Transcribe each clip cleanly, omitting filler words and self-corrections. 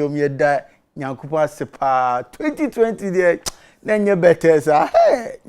biom ye da nyankopa sepa 2020 de na nye better sa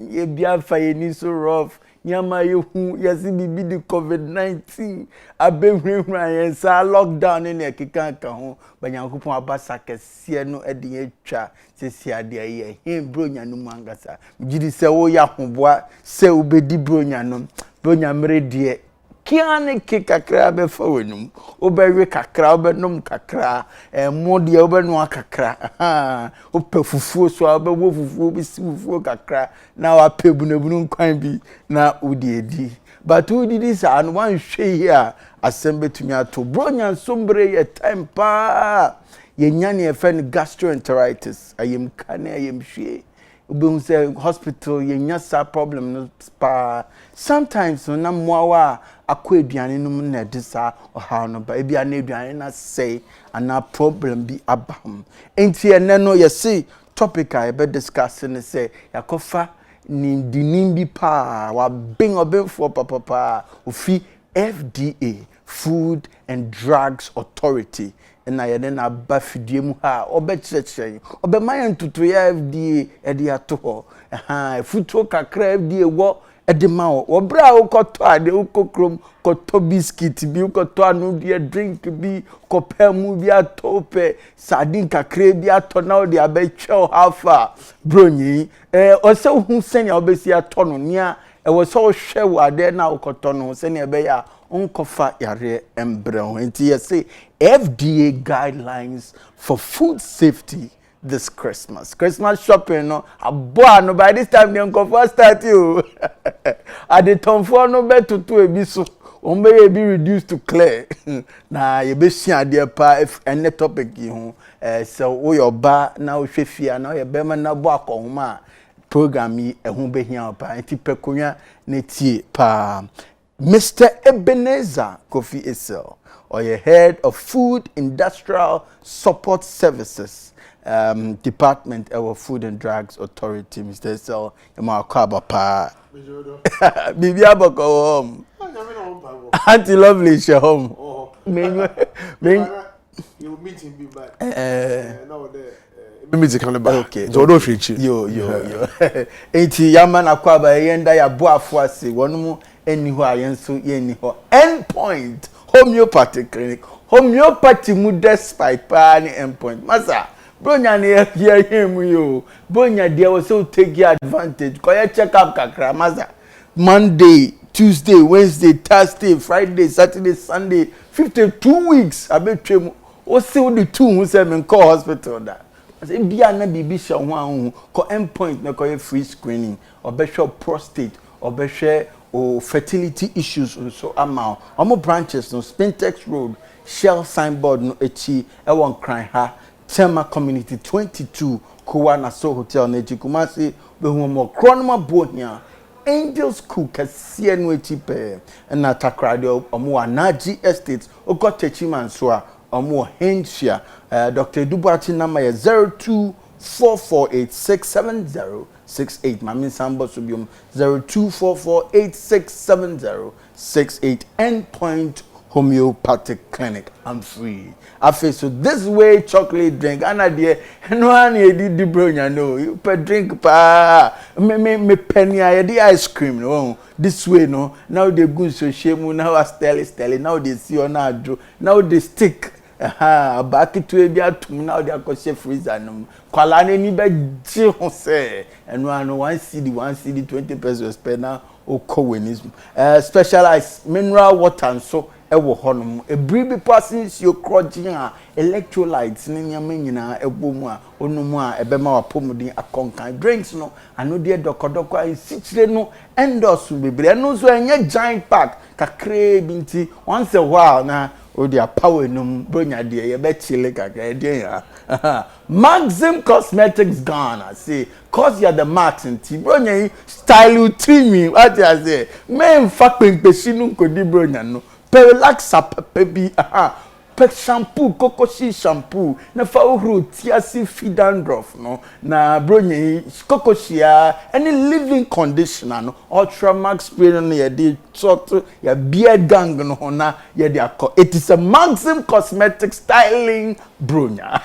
ye bia fa ye ni so rough nyama ye hu ye si bibi di covid-19 abehwehwa ye sa lockdown ne ekeka ka ho banyankopon abasa kese no ede ye twa sesi ade ye he bronya no mangasa gidi se wo ya hoboa se obedi bronya no bronya mere de kiane ke kakra be fa wenum obewe kakra obenom kakra mode obenu kakra opefufuo so obewo fufuo bi si fufuo kakra na wa pebunabunu nkwan bi na odi edi but odi this and one hwe here assemble tumi ato bronya sombre ye time pa ye nyane e fen gastroenteritis ayem kane ayem hwe obe say hospital ye nyasa problem no pa sometimes na moawa akọ aduane no na disa oha no ba bia na aduane na say ana problem bi abam enti ene no ye see topic I be discuss ne say yakofa ni dinim bi pa wa bing obefo papa ofi FDA Food and Drugs Authority na ye na ba fidie mu ha obekyerekye obemayan tutu ya FDA e de ato ho futo kakra FDA wo edema wo bra wo koto ade wo kokrom koto biscuit bi koto anu de drink bi kopemu bi atope sardine kakra bi ato na wo de abetwe hafa bronyi o se hu senia obesi ato no nia wo se wo hwe wo ade na wo koto no senia be ya onkofa yare embreo enti ye say FDA guidelines for food safety this Christmas shopping no aboa no by this time the onkofa start you at the tonfo no betutu ebi so on be be reduced to clear na ye be hia de pa any topic yi ho so wo your ba na wo hwefia na ye be ma na bo akohoma program yi ehun be hia pa enti pekonya na tie pa Mr. Ebenezer Kofi Esel, or your head of Food Industrial Support Services Department of Food and Drugs Authority, Mr. Esel, you kwaba pa. Bibi abako home. Auntie Lovely she home. You meet him be back. No there. Meet the back. Okay. So don't feel yo. Enti yaman akwaba yenda ya boafo ase wonumu eni ho ayenso yeni ho endpoint homeopathic clinic homeopathy mu despite pa ni endpoint masa bronya ne ya him yo bronya dia we so take advantage ko ya check up kakra masa Monday Tuesday Wednesday Thursday Friday Saturday Sunday 52 weeks abetwem o se o the 2 who say men call hospital da ase bia na bibi hye ho an ko endpoint na ko free screening obehwe prostate obehwe o fertility issues so amount omo branches no Spintex Road Shell signboard no echi e won kran ha Tema Community 22 Kowa na so hotel na echi Kumasi be hu mo kronoma bohia Angel School kase no echi pe na takrade omo Anaji Estate okotechi manso a omo hensia Dr. Dubachi number 0244867068 Mami Sambo Subium 0244867068 Endpoint Homeopathic Clinic. I'm free. I feel so this way chocolate drink. Ana dear, no one di bronya no. You per drink pa. Me penny I the ice cream no. This way no. Now they good so shame now I style. Now they see on now they stick. Back to a bia tum now they are freezer no. Kwala na ni be ji ho se. And one CD 20 pesos per now o cowenism. Specialized mineral water and so ewo honom e bribe passes your crogin electrolytes ne nyama nyina ebomu a onomu a ebema wapomudin akonkan drinks no ano de dokodoko a sichire no endorse bebre no so enye giant pack kakre binti once a while na o dia power num bronya de ye be chile kakra de ya Maxim Cosmetics Ghana say cause you the max nti bronya style you trim what you say me mfa pempesi no nkodi bronya no relaxa pepe bi pet shampoo kokoshi shampoo na fa ohro tiasi dandruff no na bronye kokoshia any living conditioner no ultra max spray no ye dey sort ya beard gang no na ye dey akọ. It is a Maxim cosmetic styling bronya.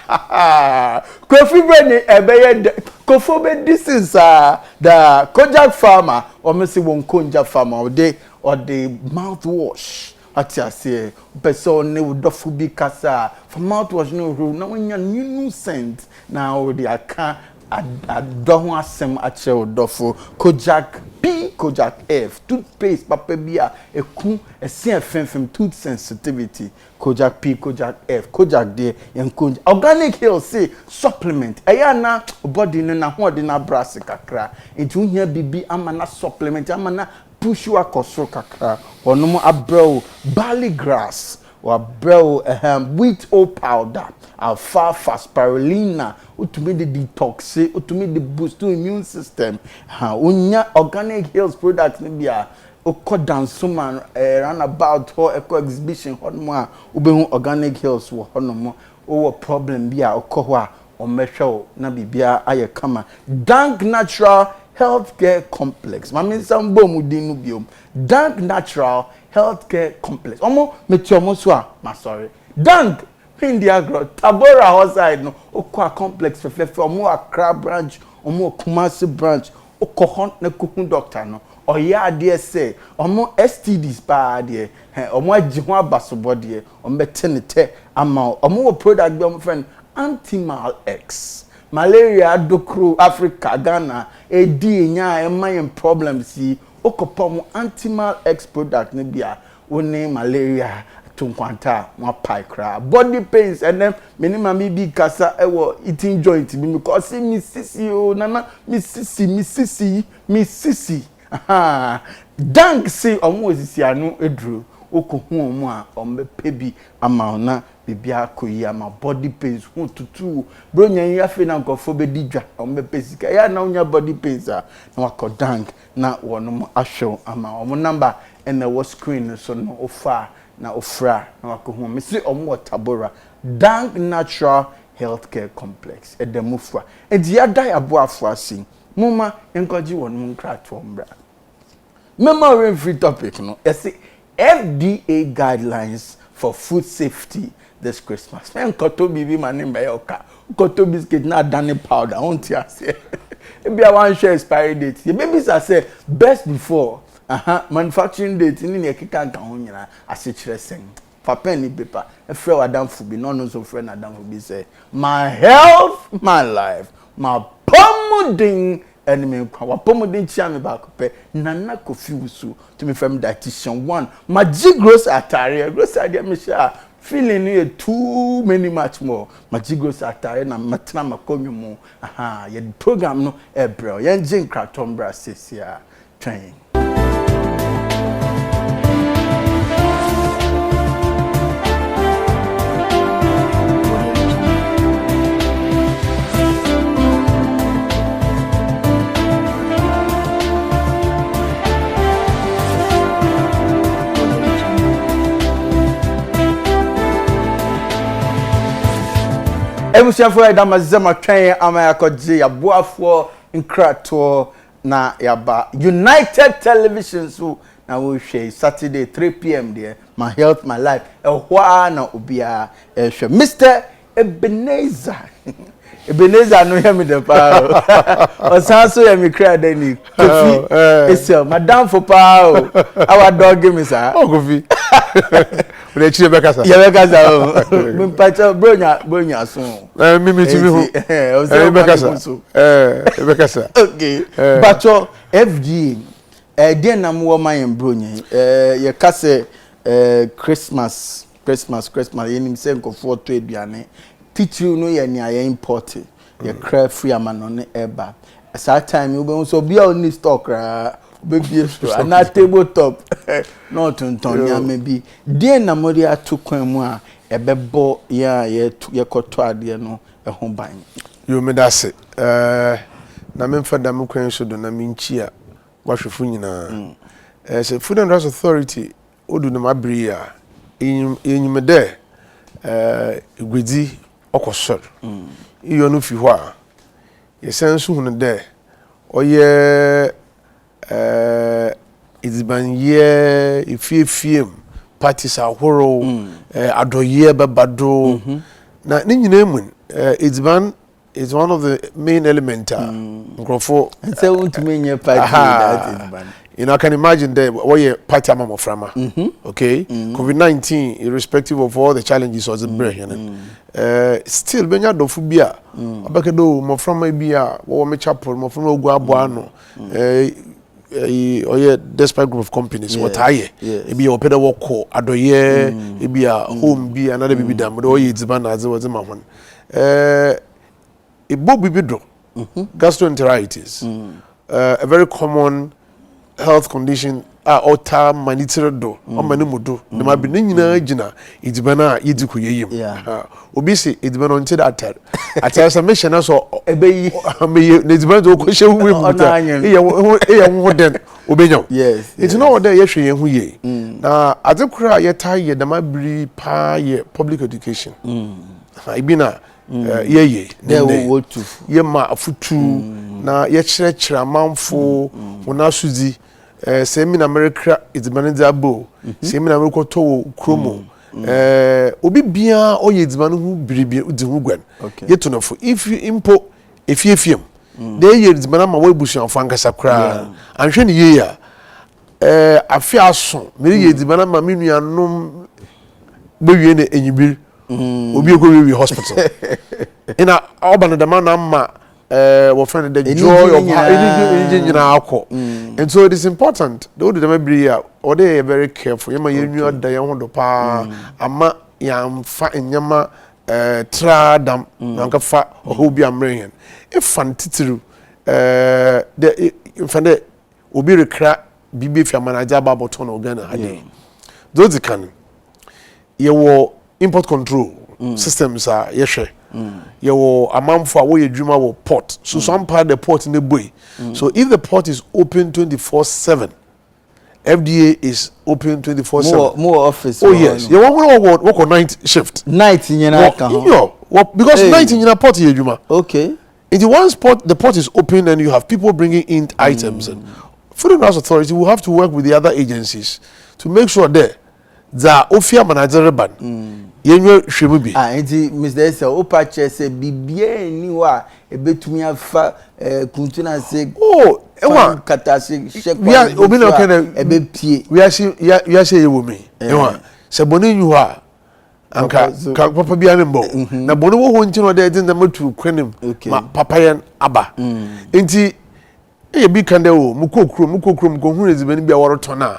Kofi brani ebeye kofo be this is the Kojak farmer or Messi won Konja farmer or the mouthwash. Ati ase person ne wodofu bi kasa for mouthwash no ro na wonya new scent na o de aka adon asem ache wodofu Kojak P Kojak F toothpaste papa bia eku ese fenfem tooth sensitivity Kojak P Kojak F Kojak de yenko organic health say supplement eya na body no na ho de na brass kakra enti uhia bibi ama na supplement ama na push you akosoro kakra onomo abrel barley grass or abrel wheat oil powder alfalfa spirulina utumi the detox utumi the boost to immune system unya organic health products ni bia oko dansuman run about ho eco exhibition hono a ubehu organic health wo hono wo problem bia oko ho a omehwe na bibia aye kama Dank Natural Healthcare Complex. Mami sambo mudinu biom. Dank Natural Healthcare Complex. Omo metiomo so ma sorry. Dank India Agro Tabora outside no okwa complex fefe omo Accra branch, omo Kumasi branch, okohon na kokun doctor no. Oya ade say omo STDs pa ade omo agi ho abasobo de omo betenete ama omo product bi omo friend Antimal X. Malaria dokro Africa Ghana edi nya emayen problems si okopom Antimal X product ne bia woni malaria tunkwanta mo pai kra body pains and then minimum bi kasa ewo eating joint bi because me sisi o nana me sisi aha dank si omo sisi anu edru okohu omo a ombe pebi ama na bibia koyi ama body pains hu tutu bro nyan yafe na nkofo be didwa ombe pesika ya na unya body pains na wako dank na wono ahwe ama omo number and the screen so no ofa na ofra na wako hu me si omo Tabora Dank Natural Healthcare Complex edemufra edi ya dai aboafo asin muma enkoji wono nkrato mbra memory free topic no ese FDA guidelines for food safety this Christmas. Men koto bibi manim yoka. Koto biscuit na dani powder. Won't you say? Maybe I want share expiry date. The babies I say best before. Manufacturing date ni ne kika kan ho nyina asechire sen. For pen ni paper. E frɛ wadam fubi no no so frɛ na adam fubi say my health, my life, my pomodin enemy kwa pomodin chia me ba ko pe nana kofi wusu to me from dietitian 1 magic gross atare gross idea me sha feeling you too many much more magic gross atare na matna makonyo mu aha ye program no ebro ye ngin kratom bra sesia train Ebusiafo ya damazema twen amayakoje yaboafo nkrato na yaba United Television so na we share Saturday 3 p.m. there my health my life ehwa na obia ehwe Mr. Ebenezer no hear me the pa o sanso ya me cry deni Kofi esel madam for pa our dog give me sir Kofi we chire bekasa ya bekasa me pacha bronya so mimi timi ho bekasa okay pacho FDA den na mo man bronya ye kase Christmas yenim se nkofo to eduane titiri no ye nia ye import ye craft free amano ne eba at time we be so bia on stock ra be store na table top not on ya maybe dey na mori atukwan mu a ebebo ya ye koto ade no ho ban you me that say na memfa dam kwan so do na minchi a wahwefu nyina say Food and Drugs Authority odu na mabri a enyumede gwedi okosor iyo no fi ho a ye sense hu de oye izibanye ifiem parties ahoro adoye bebado na ni nyina mu iziban is one of the main elements nkrofo say want me nye party that iziban. You know, I can imagine that what you party among frama. Okay, COVID-19, irrespective of all the challenges was a break. Still, when you do phobia, abake do mo frama bia, wo me chapel, mo frama ogu aboano. Oye, despite group of companies, what aye, ebi o peda wo ko adoye, ebi a home bi another bibi dam, but oye iziban as was ma hon. E bo bibi do, gastroenteritis, a very common health condition ota manitire do o manimu do na ma bi nyina gina idibana yedi ko yeyim obi se idibana nti da atar sa mission na so ebeyi ameye na idibana do ko hye hu mu ta e ho den obenyo yes it's no there ye hwe ye hu ye na adekura ye ta ye da ma bri pa ye public education ibina ye ye ma afutu na ye kyerɛkyerɛ amanfo wona sudi semi na America is managable semi na America to kromo obi bia oye dzimanu hu biribi di hu gwan yeto no fo if you impo efiem dey ye dzimana ma we busuan fo ankasa kra anhwe ne ye ya afi aso me ye dzimana ma menuanom bewie ne enyibir obi ekɔ hospital ina oba no na ma we find the joy of how and so it is important though the memory or they are very careful yama yenyu da yan hodo pa ama yam fa nyama tradam nanka fa obi amrehen if fan titiru the infande obi rekra bibi fi manager baboton ogana ade those can ye import control systems are yehwe you amamfo wo yedwuma wo port so some part the port in the boy so if the port is open 24/7 FDA is open 24/7 more office oh yes you want work on night shift night nyina ka ho because night nyina port yedwuma okay in the one spot the port is open and you have people bringing in items and Food and House Authority will have to work with the other agencies to make sure that the ofia manager ban yenwe hwemu bi enti Mr. Esa opache se bibia ni wa ebetumi afa kuntuna se ewa katase shekwa we are obi na kana ebepie we are say ye wo me ewa se boni nyu ha anka ka papa bia ne mbo na boni wo ho nti no de den na matu kwanem ma papa yen aba enti e bi kan de wo mukokro mko hu ezibani bia woroto na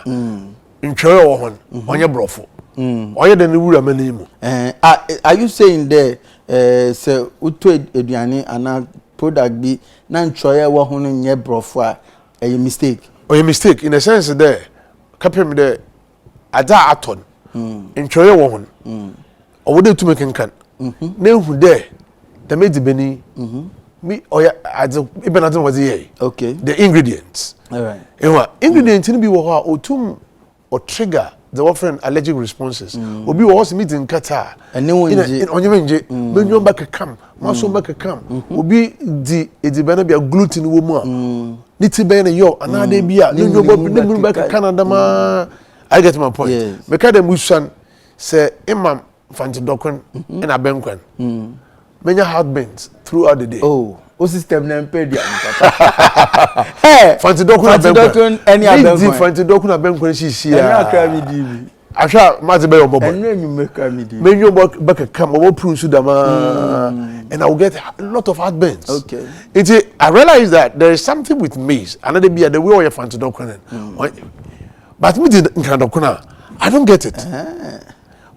ntwe wo hon onye brofo oye de ne wura mani mu are you saying there say uto eduane ana product bi na ntwe wo hon nye brofo a mistake mistake in a sense there kapem there ada aton ntwe wo hon owo de tumi kenkan na hu there the medibeni me oya ade ibenadin was here okay the ingredients all right ingredients ni bi wo ha otum or trigger the offering allergic responses obi wo was meeting kata ene wonje onye menje menyo back kam maso back kam obi di edibana bia gluten wo mu a ni ti ben yo anade bia menyo back Canada ma I get my point me ka dem usan say imam fanti dokon in abenkwan menya heartburns throughout the day o system na mpedia papa fanti dokun any abenkwan fanti dokun abenkwan shishi ya enya akra mi di bi ahwa mazi be obobo enu enyu meka mi di menyo back kam obo prunsu dama and I will get a lot of heartburns okay I realize that there is something with maize another be the way or fanti dokun but me did nkadokuna I don't get it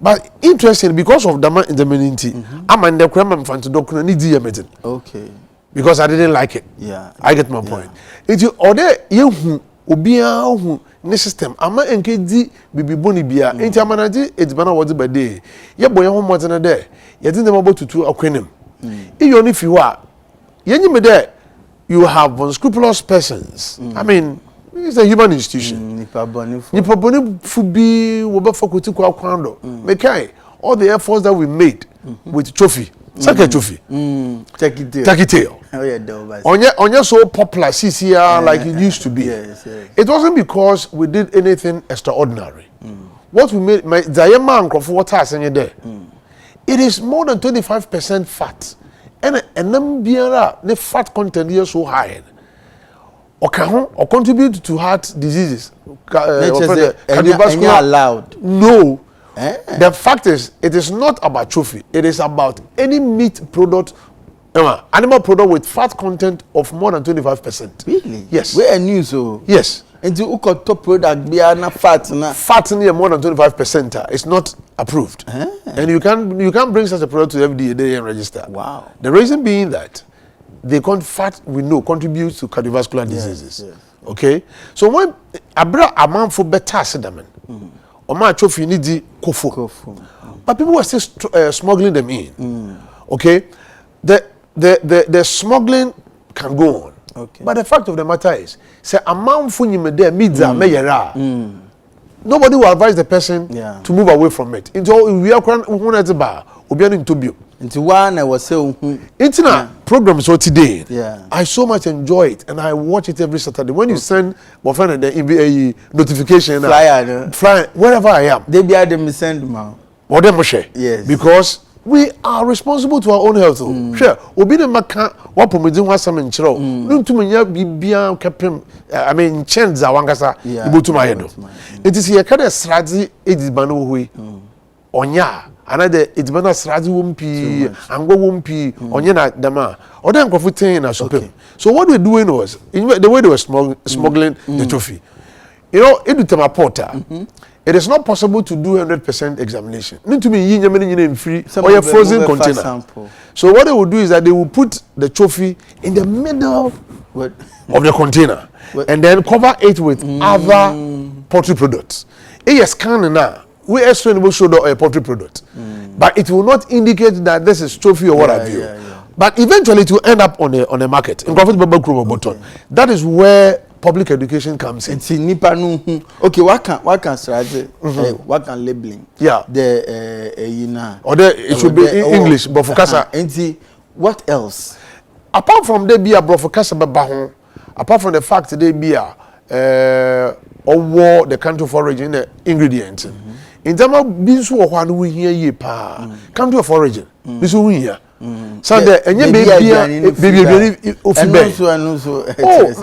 but interesting because of dama in the community I'm in the crema fanti dokuna ni di yemedin okay because I didn't like it. Yeah. I get my point. It's order you obia hu ne system ama enke di bibi boni bia enti amanaji edibana wodi bade ye boye ho modena de ye din dem abotutu akwenem iyo ni fi ho a yenyi me de you have unscrupulous persons I mean it's a human institution nipa boni fu bi wo be fakulty kwa kwando me kai all the efforts that we made with trophy. Trophy. Turkey tail. Oh yeah, onye so popular CCR like it used to be. Yes. It wasn't because we did anything extraordinary. What we made, my Zayema and Crawford there. It is more than 25% fat. And the fat content here so high. Or contribute to heart diseases. Cardiovascular allowed. No. The fact is, it is not about trophy. It is about any meat product, animal product with fat content of more than 25%. Really? Yes. Where new so? Yes. And the top product be na fat na. Fat near more than 25% is not approved. And you can't bring such a product to FDA they and register. Wow. The reason being that fat we know contributes to cardiovascular diseases. Yes. Okay? So when abra amount for better sedamen. Oma trophy need the kofo. But people were still smuggling them in. Okay? The smuggling can go on. Okay. But the fact of the matter is, say amount for you there midza meyera. Nobody will advise the person to move away from it. Until we are going bar, obiano intobio. Until one I was saying programs so today. Yeah. I so much enjoy it and I watch it every Saturday. When you send my friend the notification flyer wherever I am. They be them send ma. Or them share. Yes. Because we are responsible to our own health. Sure. Obi the maka wa pomedin wa sam nchiro. Ntumu nya bibia kepem I mean chenza wangasa ibotu ma yedo. It is here kada strategy edibano hui. Onya another edibana strategy wumpi angbo wumpi onye na dama. Oda nkrofo ten na sopem. So what we're doing was the way they were smuggling the trophy. You know, edutama porter. It is not possible to do 100% examination. Need to be in free or a frozen container. So what they will do is that they will put the trophy in the middle of the container and then cover it with other poultry products. If scan now, we will show a poultry product, but it will not indicate that this is trophy or what have you. But eventually it will end up on a market. In that is where public education comes in. Okay, what can strategy? What can labeling? Yeah. It should be English, but for Kasa. What else? Apart from the beer, but for Kasa Babahon, apart from the fact they be or the country of origin ingredients. In terms of beans or one we hear ye pa country of origin. This we hear. So the baby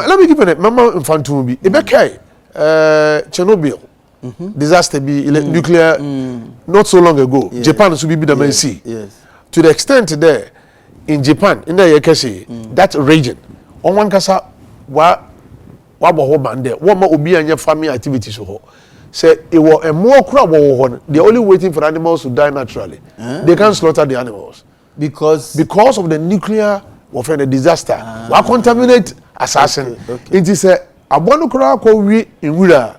let me give you a mama infantum bi ebekai Chernobyl disaster be nuclear not so long ago. Japan should be the main sea. To the extent there in Japan in the Yakasi that region on one kasa wa bo band there what ma obi anya farming activities so say it was a more crowd they're only waiting for animals to die naturally. They can't slaughter the animals because of the nuclear warfare, the disaster. Wa contaminate assassin. It is a abonu kura ko wi inwura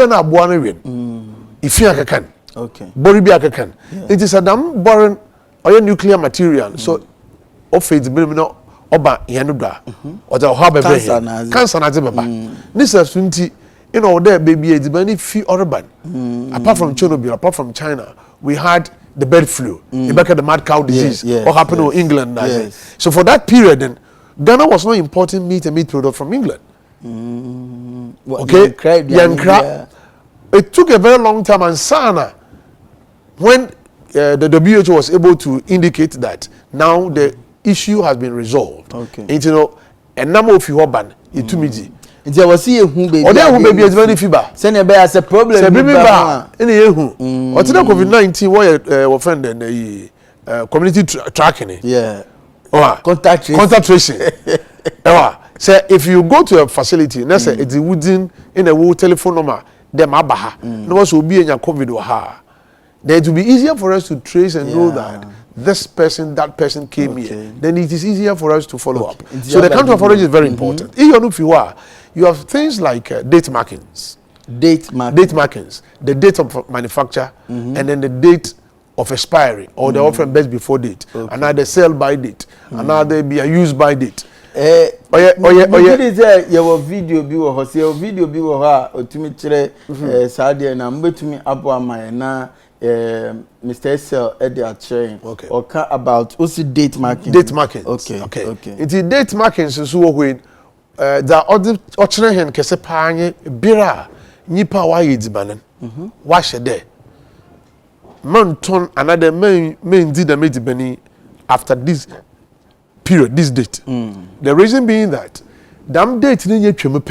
na aboa no wen. Ifi akakan. Okay. Bori bi akakan. It is a dam boring or nuclear material. So of it be no oba yanudra. Or the harbor cancer na beba. This is 20 you know there baby it's many few urban. Apart from Chernobyl, apart from China, we had the bird flu, the mad cow disease, what happened in England. So for that period, then Ghana was not importing meat and meat product from England. Okay, it took a very long time, and Sana, when the WHO was able to indicate that now the issue has been resolved. Okay, and you know, a number of you ban it to me. There was here who baby. Or there who baby is very fever. Send a bear as a problem. Say baby ba. Any who. Or today COVID-19 why offend the community tracking. Yeah. Or contact tracing. Say if you go to a facility, let's say it's wooden in a wood telephone number, them abaha. No one will be in your COVID or ha. Then it will be easier for us to trace and know that this person, that person came here. Then it is easier for us to follow up. So the country of origin is very important. If you have things like date markings. Date markings. The date of manufacture and then the date of expiry or the often best before date. Another sell by date. Another be a use by date. Oye say your video bi wo ho say your video bi wo ha otumi kire saade na mbetumi abo amaye na Mr. Sel Edia chain or about also date marking. Okay. It is date marking so when the other ochre hen kese paanye bira nipa wa yidibanen wa shede monton another main did the medibani after this period, this date. The reason being that damn date ni tweme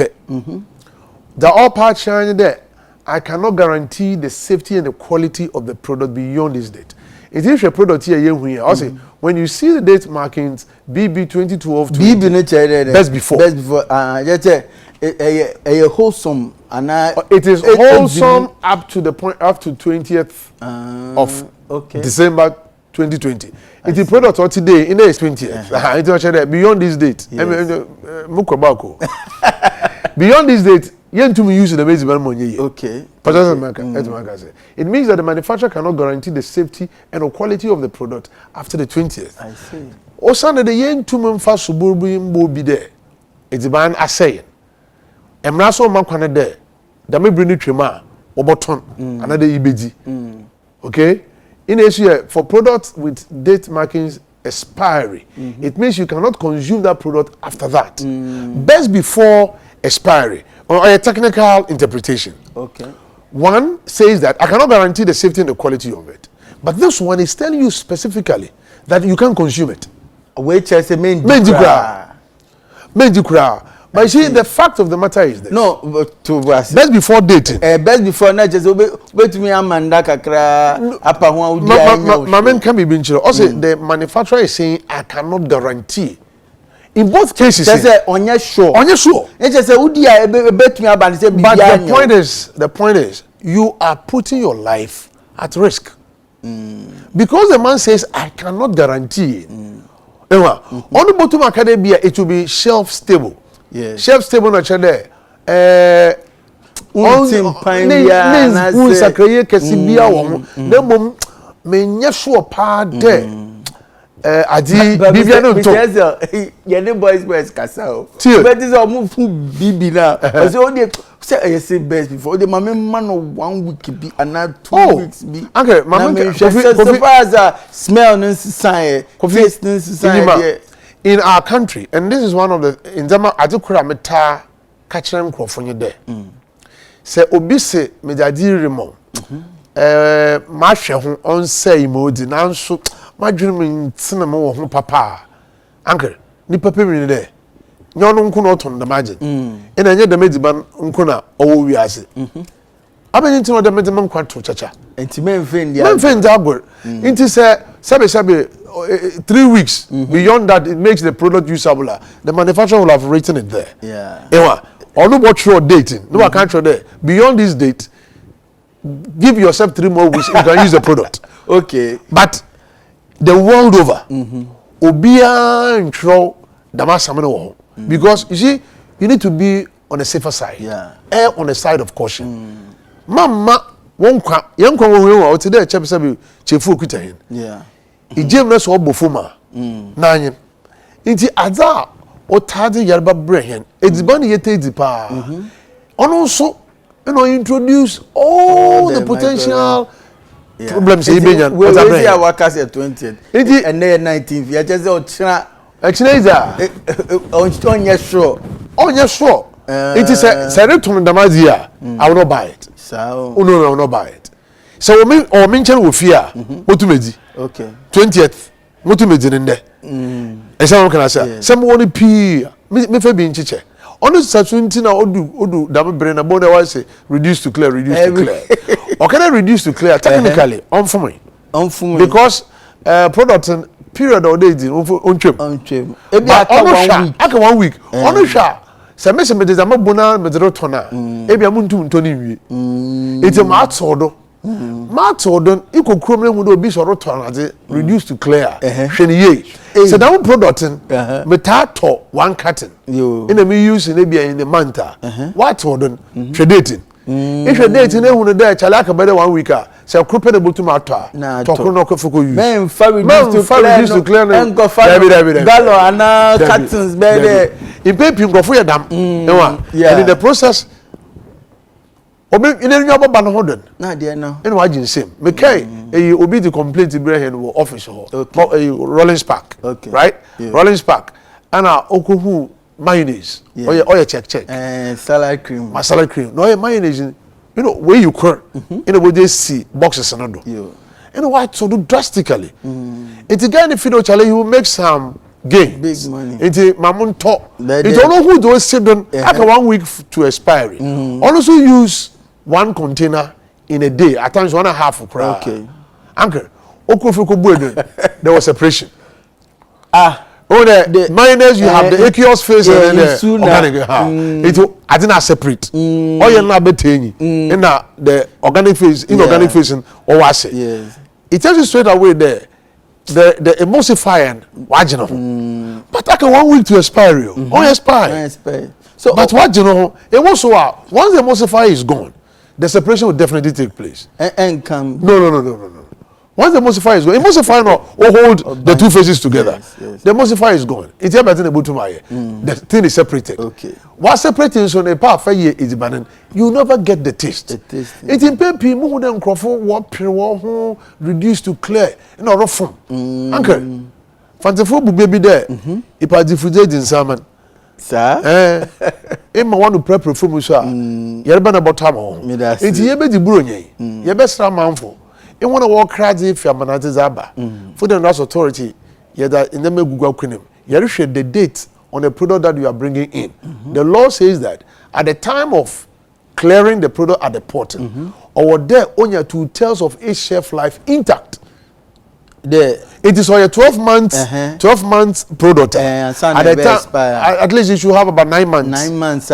the all part shine there. I cannot guarantee the safety and the quality of the product beyond this date. It is a product here. Also, when you see the date markings, BB 2012 to best before. A wholesome and it is wholesome up to the point up to 20th of December 2020. It is product or today in the 20th. It is beyond this date. Beyond this date. Use the basic money. Okay. It means that the manufacturer cannot guarantee the safety and the quality of the product after the 20th. I see. Also, the yen to memfa suburban will be there. It's ban assaying. Emraso makwana there. That may bring it trema or bottom another EBG. Okay? In Asia, for products with date markings expiry, it means you cannot consume that product after that. Best before expiry. Or a technical interpretation. Okay. One says that I cannot guarantee the safety and the quality of it. But this one is telling you specifically that you can consume it. Which is a main But you see, the fact of the matter is this. No, but to us. Best before dating. Best before not just wait me amanda kakra apa ho my men can be being also the manufacturer is saying I cannot guarantee. In both cases, on your sure. It just a bet me about it. But the point is, you are putting your life at risk. Because the man says, I cannot guarantee it. On the bottom academia, it will be shelf stable. Yeah. Shelf stable, not there. Adi Bibiano to your boys kasa but this are move bibi na so they say say best before the mama man 1 week be and 2 weeks be okay mama so far as smell no sign face no sign in our country, and this is one of the in Zama adukura meta kachrem krofonye there say obi se medadi remon ma hwe ho on say modi nanso madwene cinema wo ho papa uncle ni papa mi ne nyono nko no ton da margin ina nya da mediban nko na owo wiase abeni ntino da mediban kwato chacha enti menfen dia agor enti say sabe 3 weeks beyond that it makes the product usable. The manufacturer will have written it there. Ewa onu what your dating no can't show there beyond this date give yourself 3 more weeks you can use the product. Okay, but the world over obia ntro damasamene wo because you see you need to be on the safer side. Err on the side of caution. Mama wonkwa yenkwa wo o te dey chepe chefu okuta hin ijem na so obofuma na anyen nti adza o tade yarba brehen ediban yete edipa ono so introduce all the potential problems ibenya we see our workers at 20th and then 19th you just ochira onye sure it is a sereton damazia I will not buy it so no I will not buy it so o mention wo fear motumedi okay 20th motumedi nde esa can say some woni p me fa bi nchiche onu sasunti na odu dam bre na bone wa say reduce to clear or can I reduce to clear technically on for me because product period or day on trip ebi aka 1 week onu sha se me dey am bona me dey tona ebi amuntu ntoni wie eti ma atodo ikokrom mu do obi so tona ade reduce to clear hwene ye so that product me tato 1 carton in me use in ebi in the manta what order dating if dating e hunu dey chala aka be 1 week say crope de botum ato to kro no kofoko use men fa reduce to clear no gallon ana cartons be there in paper nkrofo ye dam and in the process obi in any about 100 na there no and why jin same me kai obi the complaint Ibrahim wo office ho Rollins Park right Rollins Park ana okohu mayonnaise oye check salad cream no mayonnaise you know where you cur you know where they see boxes and do you know what to do drastically it's again if you know challenge you will make some gain big money it's mamun top you don't know who those children after 1 week to expiry also use one container in a day at times 1.5 for crowd uncle okofiko buede there was separation the mayonnaise you have the aqueous phase and the organic it I didn't separate oil na betenyi na the organic phase inorganic phase or was it yes it tells you straight away there the emulsifier wajino but like 1 week to expire expire so but what you know it was so once the emulsifier is gone the separation will definitely take place and come no once the emulsifier is gone, emulsifier will hold the two phases together. Yes. The emulsifier is gone. It's about to my the thing is separated. Okay. What separating so the part for you is banana. You never get the taste. It's in paper more than crofo what reduced to clear. No rough. Uncle, fanciful baby there. If I diffused in salmon. Sir? Emma want to prepare for Musa. You're about time. It's here be the brunye. You're best manful. You want to walk crazy if you're manatizaba. Food and Drugs Authority, yeah, that in the Google Queen, you share the date on the product that you are bringing in. The law says that at the time of clearing the product at the port, or there only 2 tells of its shelf life intact. It is on a 12 months product. At the time, at least you should have about 9 months. 9 months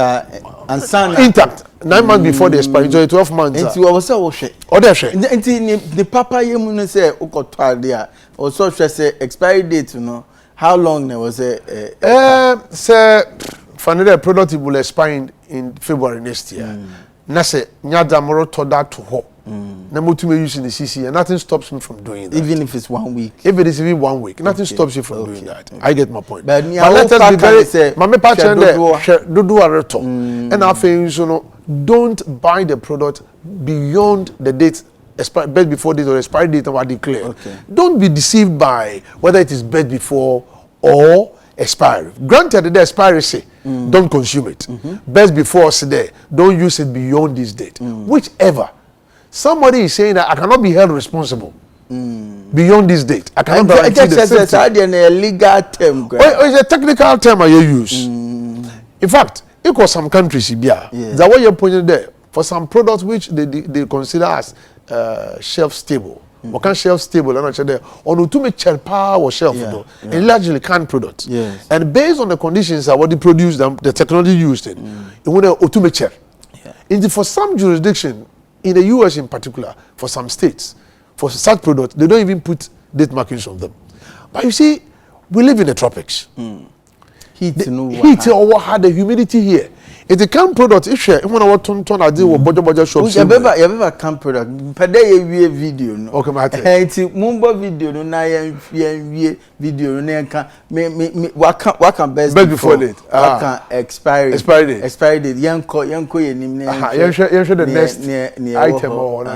intact. 9 months before the expiry, so 12 months. Enti we say wo hwe. O dey hwe. Enti ni papa yemu no say ukoto ade a, o so hwe say expiry date no. How long na was say say finally the product will expire in February next year. Na say nyada moro to that to ho. Na motume use in the CC and nothing stops me from doing that. Even if it's 1 week. If it is even 1 week, nothing stops you from doing that. I get my point. But let us be very mama patch and do a return. And I feel you know don't buy the product beyond the date best before date or expiry date or declare. Don't be deceived by whether it is best before or expiry. Granted the expiry say don't consume it. Best before say there, don't use it beyond this date. Whichever. Somebody is saying that I cannot be held responsible beyond this date. I cannot guarantee the safety. It's a legal term. It's a technical term I use. In fact, it was some countries that what you're pointing there for some products which they consider as shelf stable. What can shelf stable? And actually, on to make power or shelf, and largely canned products. And based on the conditions that what they produce, the technology used it want to automate. For some jurisdiction. In the US in particular, for some states, for such products, they don't even put date markings on them. But you see, we live in the tropics. Heat or had the humidity here. It's a camp product. If you want to turn a deal with budget shops, you ever camp product. Per day you video no. Okay, mate. It's mumbo video no na video no can me what can best before late. What can expiry date. Yanko ye nim na. You show the next item or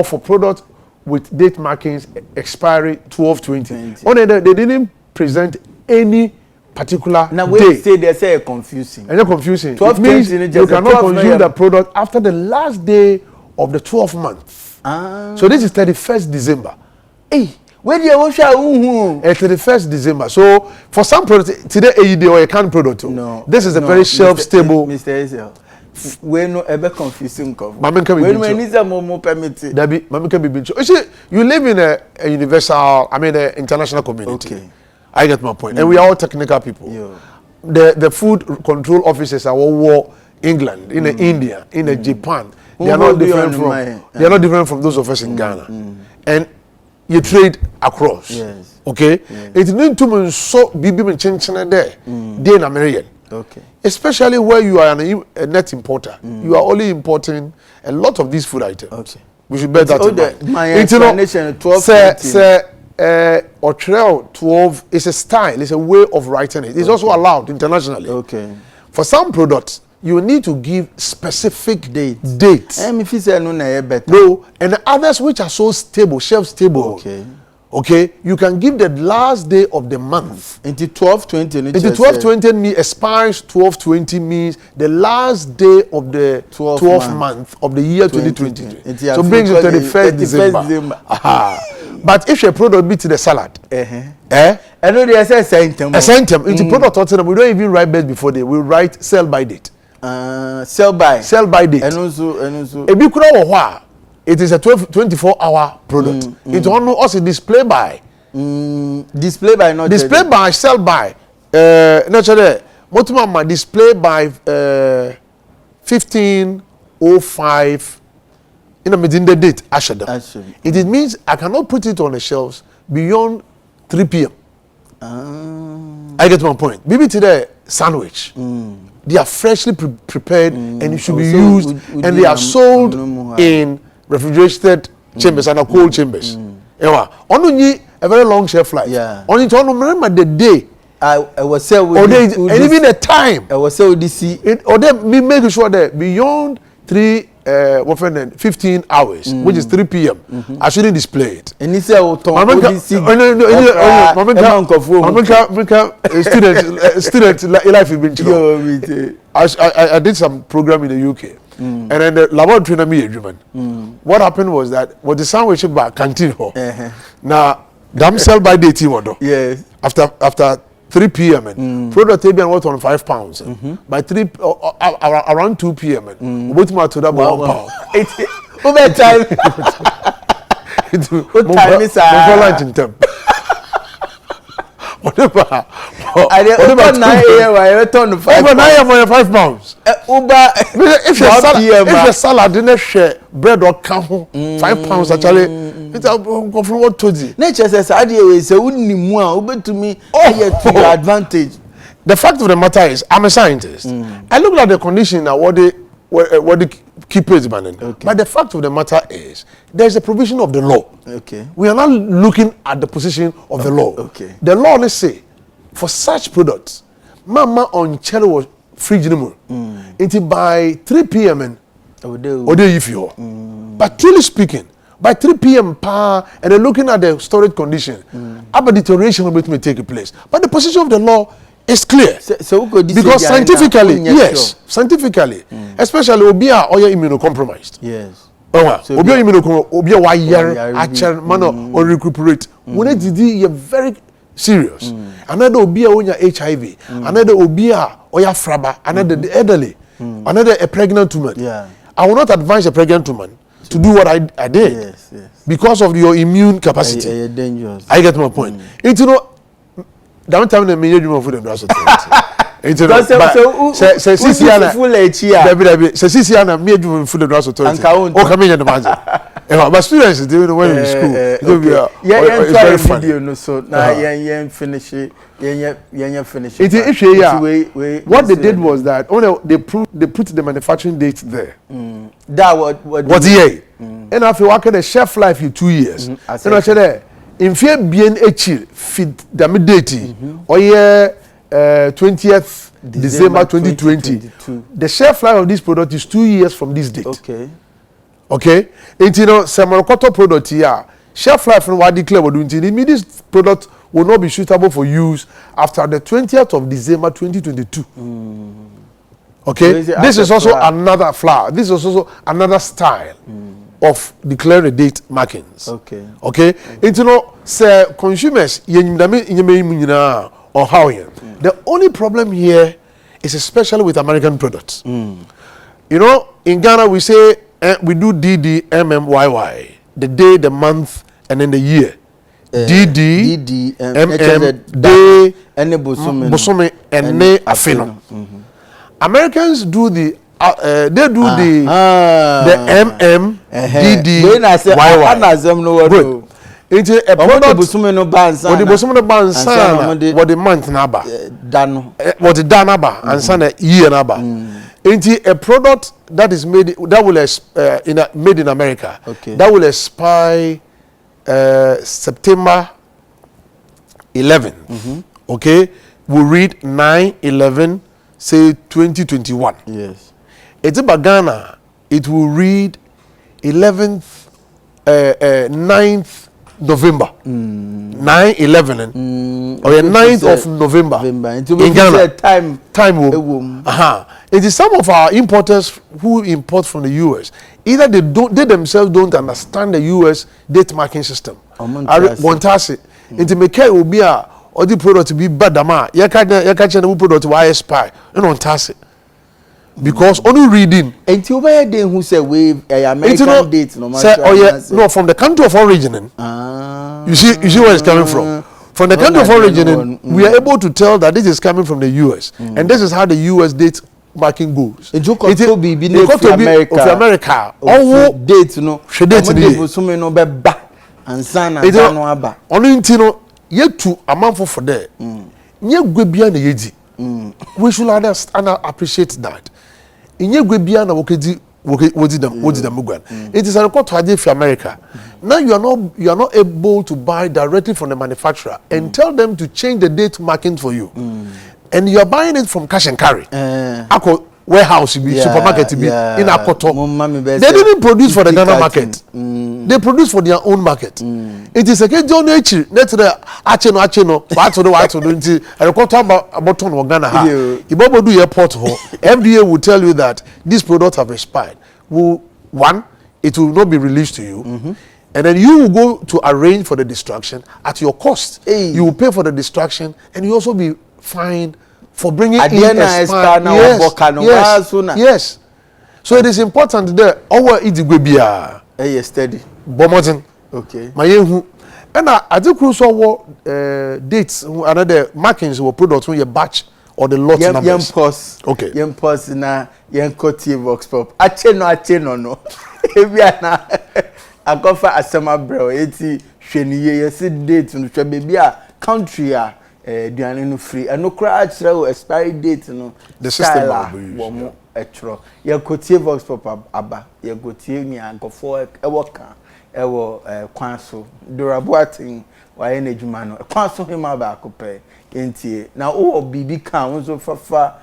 for products with date markings expiry 12/20. Oh, they didn't present any particular now when you say they say confusing. And you're confusing. It means you cannot consume the product after the last day of the 12th month. So this is 31st December. Hey, where do you wash out? 31st December. So for some products today AED or a canned product. No. This is a very shelf stable. Mr. Ezel. We no ever confusing cover. When is a more permitted. Mama can be you see, you live in a universal, international community. Okay. I get my point. And we are all technical people. The food control officers are all England, in India, in Japan. They are not different from those of us in Ghana. And you trade across. Okay? It need to so be there. They in American. Okay. Especially where you are a net importer. You are only importing a lot of these food items. Okay. We should bear that in mind. My explanation, 12, or 12 is a style, it's a way of writing it. It's also allowed internationally. Okay. For some products, you need to give specific dates. No, and the others which are so stable, shelf stable. Okay, you can give the last day of the month. Into 12/20. Into 12/20 means expires 12/20 means the last day of the 12th month of the year 2020. So brings you to the 1st December. But if your product beats the salad, I know they say a sentence into product autumn, we don't even write best before day. We write sell by date. Sell by date. And also. If you could it is a 24-hour product. It also display by. Display by not. Display by, sell by. Naturally, what display by 15:05. In the date, actually. It means I cannot put it on the shelves beyond 3 p.m. I get my point. Maybe today, sandwich. They are freshly prepared and it should be used, and they are sold in refrigerated chambers and cold chambers. Only a very long shelf life. Only to remember the day. I was say and even the time. I was say DC. Or they make sure that beyond 15 hours, which is 3 p.m. I shouldn't display it. And this is student life in I did some program in the UK. And then the laboratory me what happened was that what the sandwich by canteen now damn sell by day team. Yes. After 3 p.m. and product tabian was on £5. By around 2 p.m. and wait more to that £1. Over time. What time is lunch in temp. Whatever. Over 9 a.m. I return to £5. Over 9 a.m. on £5. If your salad didn't share bread or cow, £5 actually. It's from what to do. Nature says, I wouldn't more to me. To your advantage. The fact of the matter is, I'm a scientist. I look at the condition and what they keep it manning. But the fact of the matter is, there's a provision of the law. We are not looking at the position of the law. The law, let's say, for such products, Mama on cherry was fridge anymore. Until by 3 p.m. and if you. But truly speaking, by 3 p.m. and then looking at the storage condition, deterioration will take place. But the position of the law is clear. Because scientifically, yes, scientifically, especially Obia or immunocompromised. Yes. Obia Obia or recuperate. When it did, you're very serious. Another Obia on your HIV, another Obia or your fraba, another the elderly, another a pregnant woman. I will not advise a pregnant woman to do what I did because of your immune capacity. Dangerous. I get my point. It's don't tell me the million of food and drugs. It's food and drugs authority. Oh, come in the magic. But students doing when in school. It's very funny. So now finish it. Finish it. What they did was that they put the manufacturing date there. That what year? And after working the shelf life in 2 years. And I said, in fear being fit the date or year 20th December 2020. The shelf life of this product is 2 years from this date. Okay. And some product here, shelf life and what declare what doing. This product will not be suitable for use after the 20th of December 2022. Okay. This is also another flower. This is also another style of declaring date markings. Okay. Say consumers or how here. The only problem here is especially with American products. In Ghana we say we do DD, MMYY, the day, the month, and then the year. DD, MM, day, Bosome, and Ne Afino. Americans do the they do the MM, DD, YY. Good. Enti a product bosume no bansa. What the bosume no bansa. What the month naba. Dano. What the danaba and sana year naba. Enti a product that is made that will made in America. Okay. That will expire September 11. Okay, we read 9/11, say 2021. Yes. It's about Ghana. It will read 11th, 9th November. 9/11 or the 9th of November. In Ghana. Time. It is some of our importers who import from the US. Either they themselves don't understand the US date marking system. Montasi. Into make will be a or the product to be badama. Yakacha the product to spy. You know, Montasi. Because only reading. Until where they who say wave American dates no matter. No, from the country of origin. You see where it's coming from. From the country of origin, we are able to tell that this is coming from the US, and this is how the US date marking goes. It will be America. Oh, date no. Only yet to a month for there. We should understand and appreciate that. In your Gubiana, it is a record to America. Now you are not able to buy directly from the manufacturer and tell them to change the date marking for you. And you are buying it from cash and carry. Warehouse, supermarket, in Akoto. They didn't produce for the Ghana market. They produce for their own market. It is a case of nature. Let's say, Acheno, I record about Ghana. If you airport, FDA will tell you that these products have expired. One, it will not be released to you. And then you will go to arrange for the destruction at your cost. You will pay for the destruction and you also be fined for bringing in expired. Yes. So it is important there. Our idigwebia. Steady. Bomotin. Okay. Mayehu. And I think also dates another markings or products when you batch or the lot numbers. Okay. Pause na koti vox pop. Acheno no. Ebiana. Akofa asema bro. Eti hweniye yesi date no hwe baby a country a duane no free and no cry actually expiry date no the system wo mo etro ye kotie vox pop aba ye kotie mi ankofo ewo kan ewo kwan so doraboatin wa ye na djuma no kwan so hima ba akopɛ entie na o bibi kan wonso fafa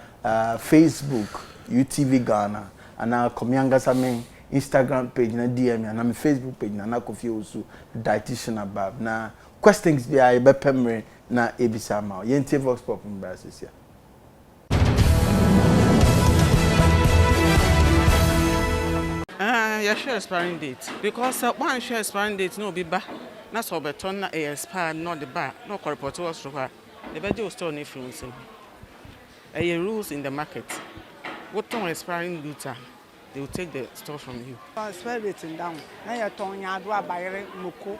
Facebook UTV Ghana ana komianga samen Instagram page na DM na my Facebook page na Kofi Osu dietitian abab na questions bi a be pemre na ebisa ma yentie vox pop mbrasis ya your share expiring date because one share expiring date no be ba na so beton na expire no the ba no report was required the beje will store no influence rules in the market what on expiring data they will take the store from you expiry date down na your ton ya do abayere moko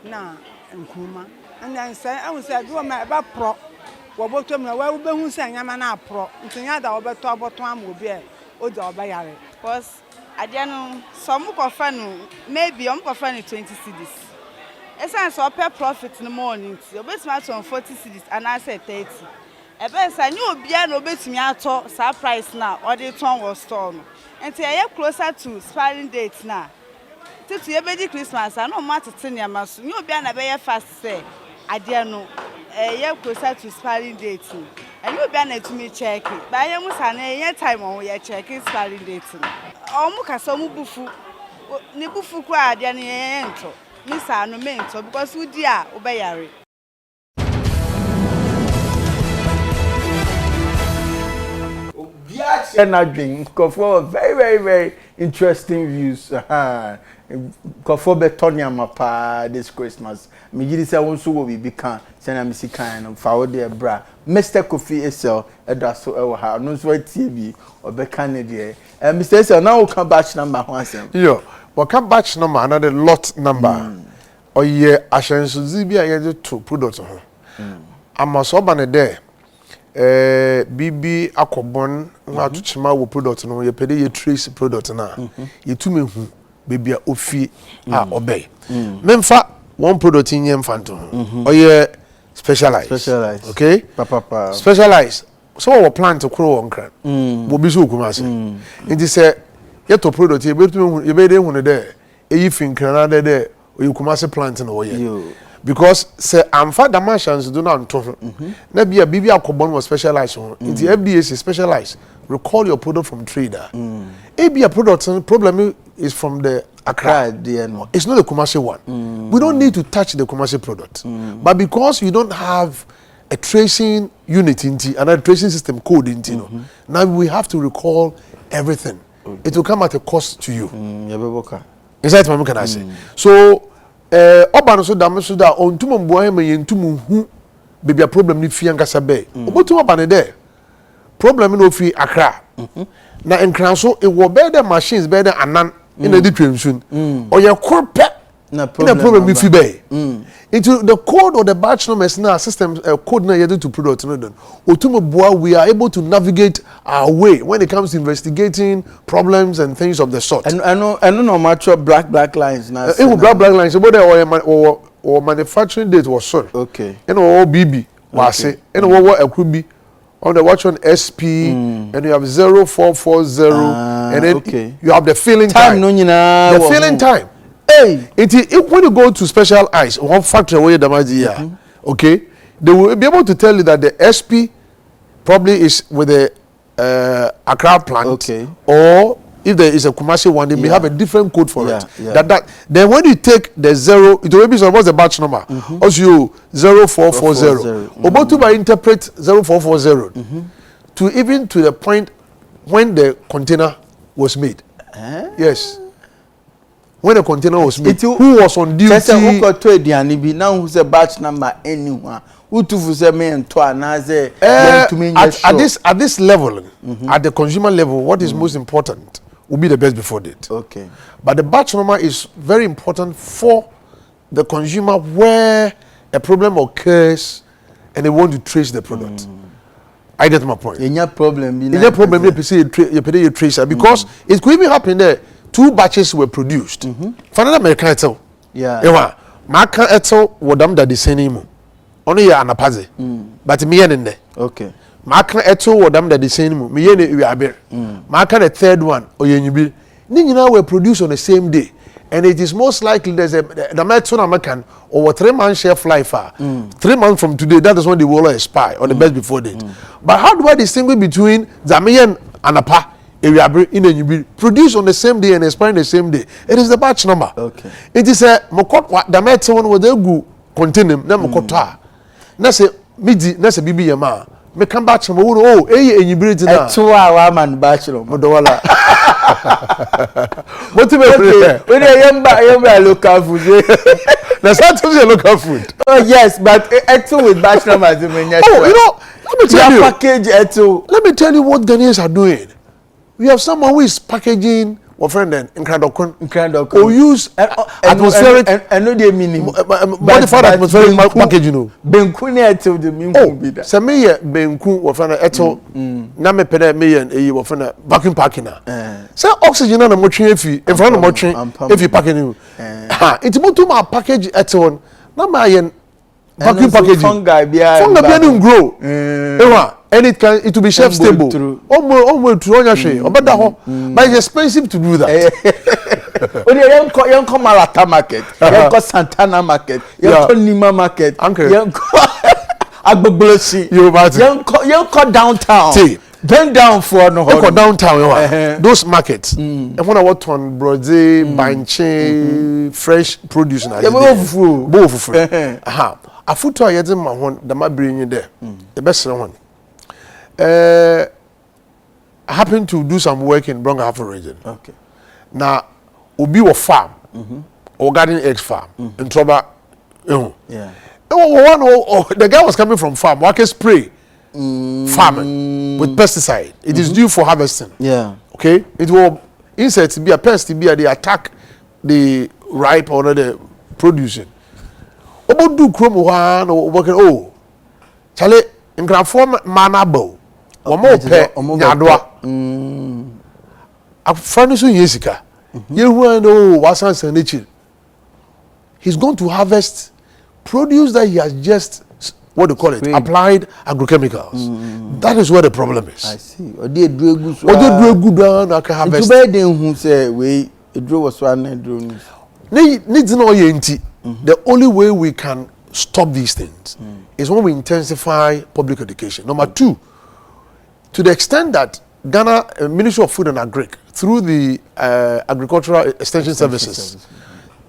na nkuma and then say I will say do my ba pro wo botom na wa be hu say nyama na pro ntinya da wo beto aboto am obi e o da obayare because adiano some ko fa no maybe ko fa no 20 cedis essence so per profit no morning o betima to 40 cedis and I say 30 e be say ni obi a no betimi ato sa price na o dey ton wo store no enti e closer to expiring date na titu ye be Christmas no matete ne amaso ni obi a na be ye fast say adiano ye closer to expiring date and you be na to me check it ba ye musa na ye time on ye check expiring date o mu kasa mu bufu ni bufu kwa ade na ye ento ni sa no me ento because we di a obeyare and I drink for very interesting views. Kofo betonia mapa this Christmas. Me gidi say won so will be kan say me si kan fa there bra. Mr. Kofi Esel edaso e wo ha no so TV obeka ne de. Mr. Esel now come batch number ho asem. Yo, what come batch number another lot number. O ye ahyensuzi bi aye to product ho. Amaso ba ne there. Bibi akobon wa tuchima wo product no ye pede ye trace product na ye tumi hu baby a ofie a obey memfa one product in Yemfanto, or yeah, specialized. Okay? Papa. Specialized. So our plan to grow on crap. Will be so kumasi. It is a yet to product, you better one there. If in Canada there, or you kumasi plant in oil. Because say I'm fat the Martians do not talk. Maybe a BB Alcobon was specialized on. It's the FDA is specialized. Recall your product from trader. AB a product problem is from the Accra. It's not the commercial one. We don't need to touch the commercial product. But because you don't have a tracing unit in T and a tracing system code in T, now we have to recall everything. It will come at a cost to you. Is that what can I say? So Oban so da so da ontumo mboa ma yentumu hu bebia problem ni fi ankasa be obotu oban de problem no fi Accra na enkran so e wo be the machines be the anan in the twemsun oye korpe na problem ni fi be into the code or the batch numbers na system code na yet to product no don otumo boa we are able to navigate our way when it comes to investigating problems and things of the sort. And I know no matter black lines now. Black lines about or manufacturing date was sorry. Okay. And all BB was say and what could be on the watch on SP and you have 0440 and then you have the filling time. The filling time. Hey, when you go to special ice, one factory where the okay, they will be able to tell you that the SP probably is with the Accra plant, or if there is a commercial one, they may have a different code for it. Then when you take the 0, it will be what's the batch number? Also 0440. About to interpret 0440 to even to the point when the container was made. Yes. When the container was made, who was on duty? Now who's a batch number anyone? Who to say me and to anaze at this level, at the consumer level, what is most important will be the best before date. Okay. But the batch number is very important for the consumer where a problem occurs and they want to trace the product. I get my point. Any problem? Any problem? You pay your tracer because it could even happen there. 2 batches were produced. For another American etel. Yeah. Marka etel wodam da desenimo. Only ya anapaze. But me yen there. Okay. Marka etel wodam da desenimo. Me yen we aber. Marka the third one oyenyubi. Ni nyina were produced on the same day. And it is most likely there's the metal American over 3-month shelf life. 3 months from today, that is when the will expire or the best before date. But how do I distinguish between Zamian and Apa? Produced on the same day and expiring the same day. It is the batch number. Okay. It is a mokot the metal one with the go contain him. Na mokota. Na se midi na se bibi yama. Me come batch number oh and you breed na. 2 hour man batch number. Modowala. What you mean? When you local food. That's not a local food. Oh yes, but etu with batch number is oh, you know, let me tell you. Package etu. Let me tell you what Ghanaians are doing. We have someone who is packaging our friend then incredible or use atmospheric and no dey minimum modified atmospheric packaging no benku na etel the minimum be that say me ye benku our friend etel na me pede me ye eyi our friend vacuum packing na say oxygen na mo twen afi in front of mo twen afi packaging ha it mo to ma package etel na ma ye vacuum packaging fungi bia no grow and it will be shelf stable. Almost through but it's expensive to do that. When you come Malata market, you go Santana market, you go Nima market, you go Agboglosi, you go downtown. Bend down for no go downtown. Those markets. And when I want on Brode, Banche, fresh produce. Both. Aha. A foot to a yedin ma one that might bring you there. The best one. I happen to do some work in Bronx Half region. Okay. Now, Obi wa farm, or garden eggs farm in Troba. Yeah. The guy was coming from farm, working spray, farming with pesticide. It is due for harvesting. Yeah. Okay. It will insects be a pest be they attack the ripe or the producing. About do chrome one or working Charlie in form manabo. Omo pe nyadwa afanu so yesika yehu no wasan san nachi he's going to harvest produce that he has just, what do you call it, applied agrochemicals. That is where the problem is. I see. Or they do a good one. I can harvest. Who say we draw was one. The only way we can stop these things is when we intensify public education. Number two, to the extent that Ghana Ministry of Food and Agric, through the Agricultural Extension Services,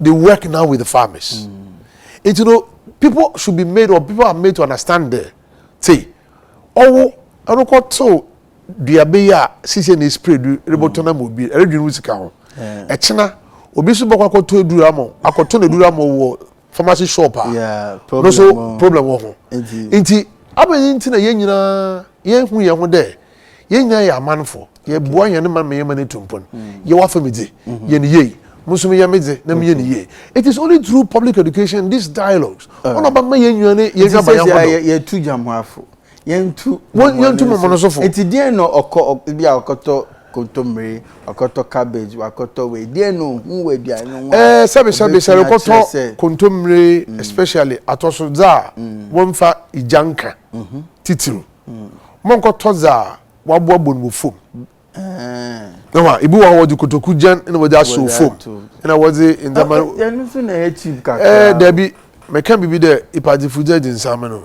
they work now with the farmers. And people should be made, or people are made to understand there. Say, oh, I don't know so. Diabeya, CCN is spread. Rebotona mobi. Eredi musika ho. Echina, obi so bako akoto eduramo. Akoto ne eduramo pharmacy shop. Yeah, problem. No so problem wo ho. Inti, abenyi nti na yenyina yehu ye ho de. Yenyina ya manfo. Ye boa ye ne man me yema ne tumpon. Ye wa famidi. Ye ne ye. It is only through public education, these dialogues. Especially at Osoza, Womfa Ijanka, Titru, Monko Toza, Wabwabun Fum. No, Ibu was Kotoku Jan and was so foam. And I was in the man. There be, may can be there if I diffused in Samano.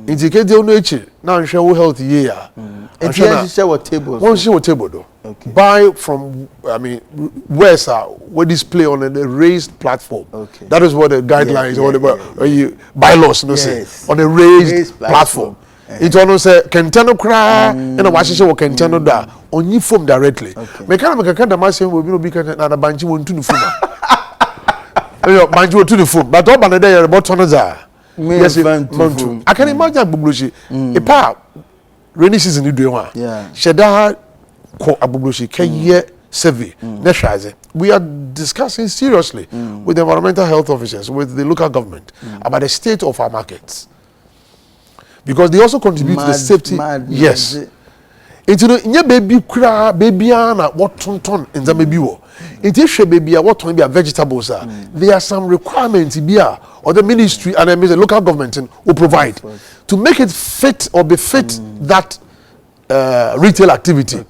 Indicate the nature now show healthy year. And share what table? One show table though. Buy from, I mean, where's what display on a raised platform. Okay. That is what the guidelines or the bylaws no say on a raised platform. It almost say Kentano cry and a Washington Kentano da on you form directly. Mechanical kind of massive will be because another banji won't to the form. Banjo to the form, but all by the day about Tonaza. Yes, I can imagine Bublushi. A pa rainy season you do one. Yeah. Shada ko Abublushi Kaya survey. We are discussing seriously with the environmental health officers, with the local government about the state of our markets. Because they also contribute to the safety. Yes. Into the baby cry, baby ana what ton in the baby wo. Into she baby what ton be a vegetables are. There are some requirements here or the ministry and the local government will provide to make it fit or befit that retail activity.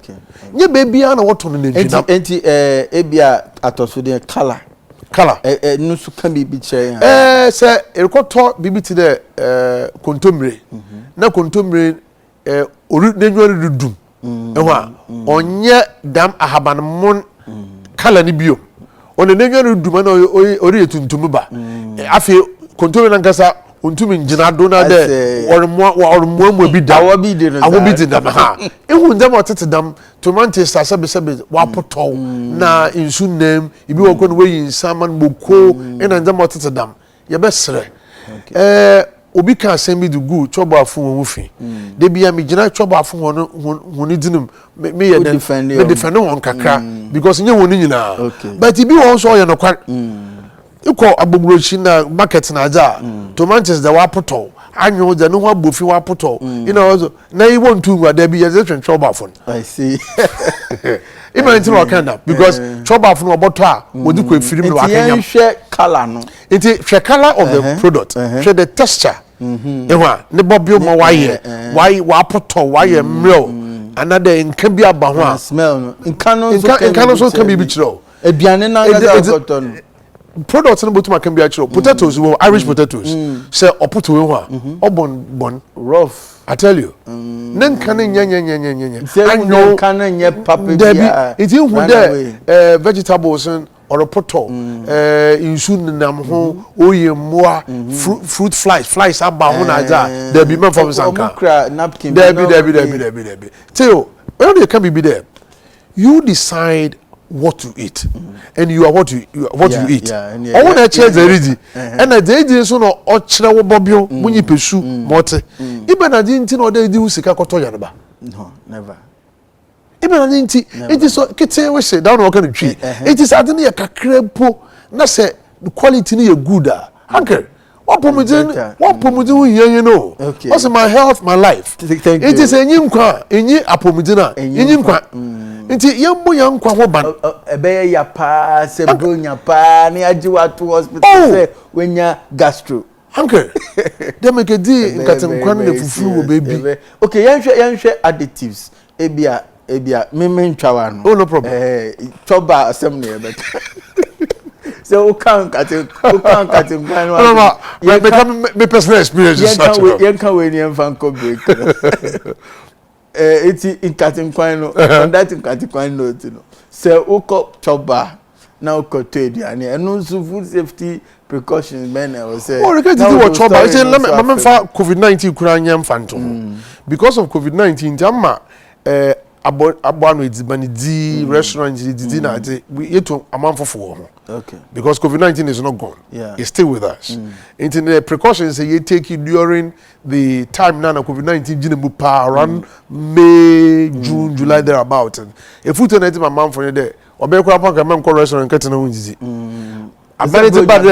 Nye baby ana what ton in the ebia atoso de color. No so can be chair. Say ekoto bibi ti de kontomre. Na kontomre nenwari dudum. Ehwa onye dam ahaban mon kala ni bio. One nenwari dudum na ori etuntum ba. Afi kontomre nankasa ontumi njina do na de ormo bi da. Awobi di na ha. Ehu ndam otete dam tomatoes asabesebe wapoto na insu nem ibi wo kono we insaman boko ena ndam otete dam ye besere. Obi ka asem bi du gu chobo afun wo fi de bia me gina chobo afun woni dinum me ye den me defend won kakra because nye woni nyina but ibi won so ye no kwa iko agbogbochi na market na aja tomatoes da wapoto anyo da no abofi wapoto you know na you want to wa da bi ye just chobo afun. I see. Even until I can because trouble after about what do you feel? I share color no. It is the color of the product, share the texture. Ewa, ne bobio ma why wapoto why mrew another in can be about smell no. In can also can be bichro. Eduane na ga cotton. Products no botuma can be actual potatoes, Irish potatoes. Say oputo we bon rough. I tell you. Nen kanen nya. I know kanen nya papa bia. It is with the vegetables or a poto insun nam ho oyemwa fruit flies aba ho na ja there be man from sanka. Napkin. There. Tell when you can be there. You decide what to eat and you are what you eat. I want to change the ready and the idea so no ochira wo bobio munyi pesu mote ibe na di nti no dey di usika koto yanba. No, never. Ibe na di nti it is so kete we say down wo kan twi it is adene ya kakrepo na say the quality ni good uncle what pomudin wo yen no what's my health my life it is enyi nkwa enyi apomudin a enyi nkwa Nti yambo yankwa ho ban. Ebe ya pa se bronya pa ni ajiwa to hospital say wenya gastro. Uncle. Dem make di nkatenkwan na fufu wo baby. Okay, yenhwe additives. Ebia me ntwawa no. Oh no problem. Choba asem na ebeta. So we can't cut it. No. Me personal experience. You can't win any fan break. It's in cutting quino. And that in cutting quino. So we got choba. Now got to and also food safety precautions. Men I was saying. Oh, look at what choba. It's COVID-19 Ukrainian phantom. Because of COVID-19, Jamma. Abano it's restaurants it's na we yet to amount for. Okay. Because COVID-19 is not gone. Yeah. It's still with us. Into the precautions you take it during the time now COVID-19 jinemupa around May, June, July thereabout. If we turn it my mom for there, or be kwa pa man call restaurant get no easy. Abere bad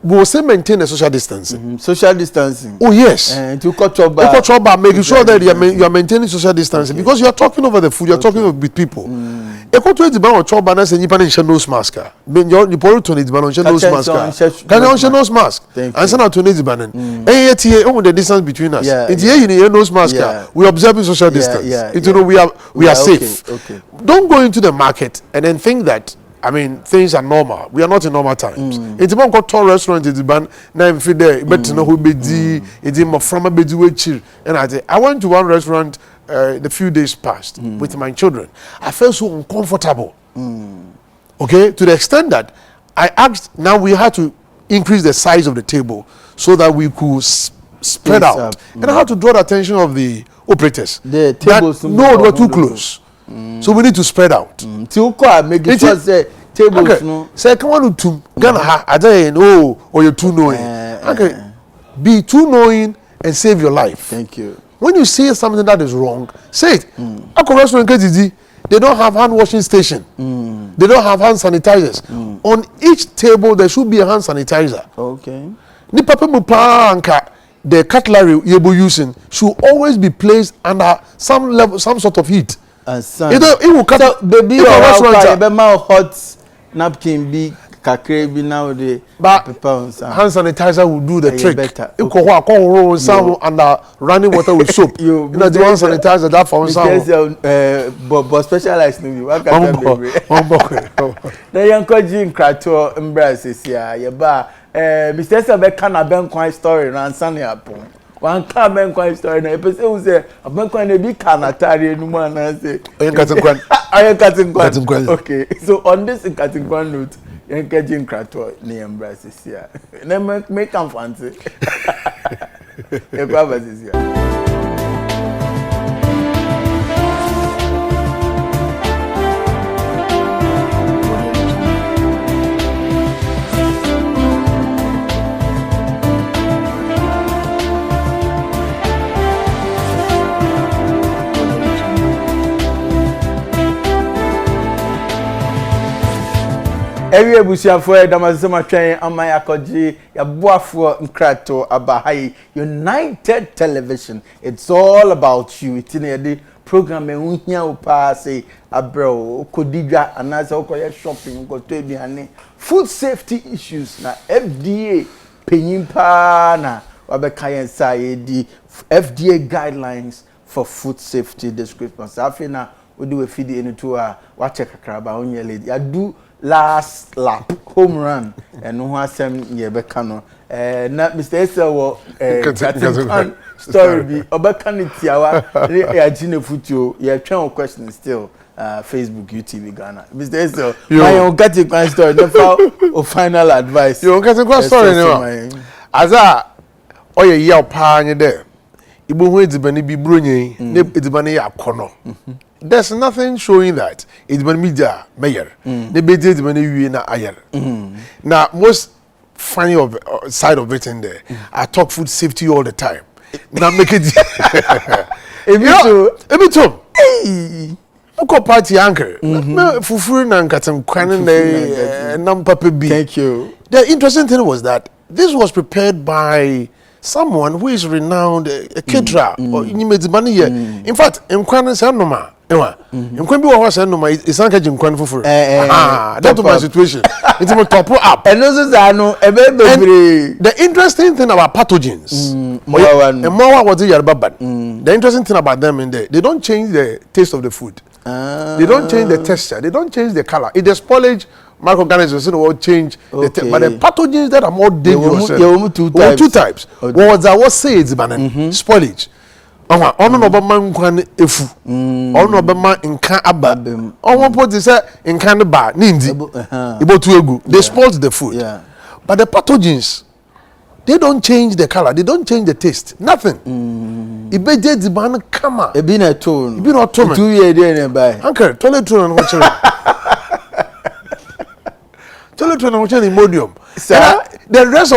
we will maintain a social distancing. Social distancing. Oh yes. To cut choba. Making sure that you are maintaining social distancing because you are talking over the food, you are talking with people. E ko to ediban o choba na se nipa na nche nose mask. Ben you report to ediban on nose mask. Can you nose mask? And say na to ediban. Yet here the distance between us. It here you nose mask. We observing social distance. You know we are safe. Okay. Don't go into the market and then think that I mean, things are normal. We are not in normal times. It's about got tall restaurant. It's about nine feet there. But to know who be di. It's in from a bedi we and I went to one restaurant the few days past with my children. I felt so uncomfortable. Okay, to the extent that I asked. Now we had to increase the size of the table so that we could spread out. And I had to draw the attention of the operators. The tables. No, they were too close. So we need to spread out. Tiuko make sure say tables no. Say come on to Ghana ha aday no or you too knowing. Okay. Be too knowing and save your life. Thank you. When you see something that is wrong, say it. Ako restaurant KGD, they don't have hand washing station. They don't have hand sanitizers. On each table there should be a hand sanitizer. Okay. Ni papa mu pa anka the cutlery you be using should always be placed under some level, some sort of heat. It will cut so, baby or hot napkin be kakre bi now the hand sanitizer will do the trick. Better. Some under running water with soap. You know the one sanitizer that for some. But specialized no be. What can be? The young coaching krato embraces here. Yeba Mr. Sabe can a ben quite story and sunny upon. One can ben quite story na e person who say ben quite na bi kanatari enu ma na say. I am cutting kwan. Okay. So on this cutting kwan note, young coaching krato ni embraces here. Na make am fancy. E kwa basis here. Every ebusiafo damasema twen amaya koji ya boafo nkrato abahai United Television. It's all about you. It's in the program ehunhia upa say abro kodidwa anase okoye shopping go to eduane food safety issues na FDA penyimpa na wabekayensa yedi FDA guidelines for food safety descriptions. Afina odi we feed into a wa check akraba onyele ya do last lap home run and no asem ye beka no na Mr. Esel story bi obeka ne tiawa ya gine futuo ye twen question still Facebook UTV Ghana Mr. Esel my own getting one story the final advice you getting one story no aza oye ye pa anye there ibo hu edibani bi bronye ne edibani ya kono. There's nothing showing that it's been media mayor. The media is been na ayer. Now most funny of side of it in there. I talk food safety all the time. Now make it. Every time. Hey. Oko party anchor. Fufu na nkatem kwanin na nam papa bi. Thank you. The interesting thing was that this was prepared by someone who is renowned, a caterer, or you made the money here. In fact, in Kwanan Sanoma, in Kwambi was Sanoma, is Anka Jim Kwan for that's my situation. It's a top up. And those are no, the interesting thing about pathogens, and more was the interesting thing about them in there, they don't change the taste of the food. They don't change the texture, they don't change the color. It is spoilage. Microorganisms will change, but the pathogens that are more dangerous. There were two types. What was I was saying is spoilage. Ono no be man kwan efu. Ono no be man nka aba. Ono put say nka ne ba nindi. Ibotu egu. They spoil the food. Yeah. But the pathogens, they don't change the color, they don't change the taste. Nothing. Ibeje di ban kama. Ebi na tone. Ebi na tone. 2 years dey na buy. Uncle, toilet tone and watch it. Imodium. The rest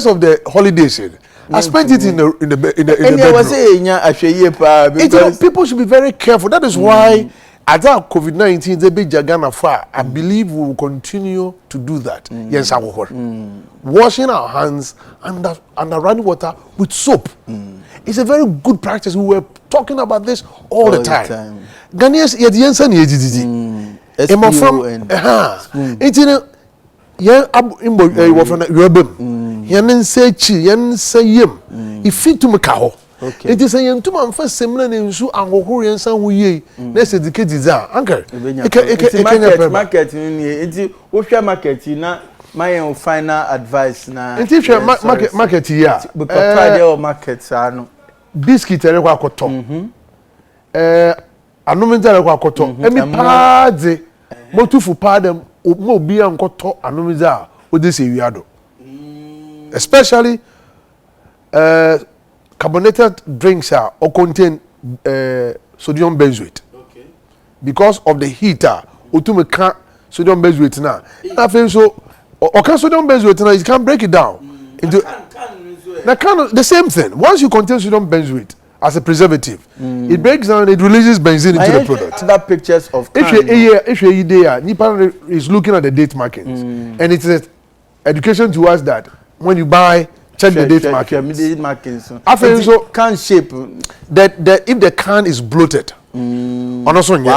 of the holidays, I spent it in the bedroom. People should be very careful. That is why at that COVID-19 the big Jagana far, I believe we will continue to do that. Yes, washing our hands under running water with soap. It's a very good practice. We were talking about this all the time. Ghanaians yen imbo wo from yobem yen say chi yen say yem ifi to meka ho it is yen to man fa semna ne nsu anhohoro yen san ho ye na se dike diza uncle market ni enti wo hwe market na my final advice na enti hwe market ya because there market ano biscuit ere kwa koto anomenta ere kwa koto emi paade motufu paade mo bia nkoto anomiza odese wiado especially carbonated drinks are or contain sodium benzoate because of the heater otumeka sodium benzoate na feel so or sodium benzoate na you can break it down into the same thing. Once you contain sodium benzoate as a preservative, it breaks down, it releases benzene into the product. That pictures of if you're there, Nippon is looking at the date markings, and it's an education to us that when you buy, check the date markings. After so can shape that if the can is bloated, also either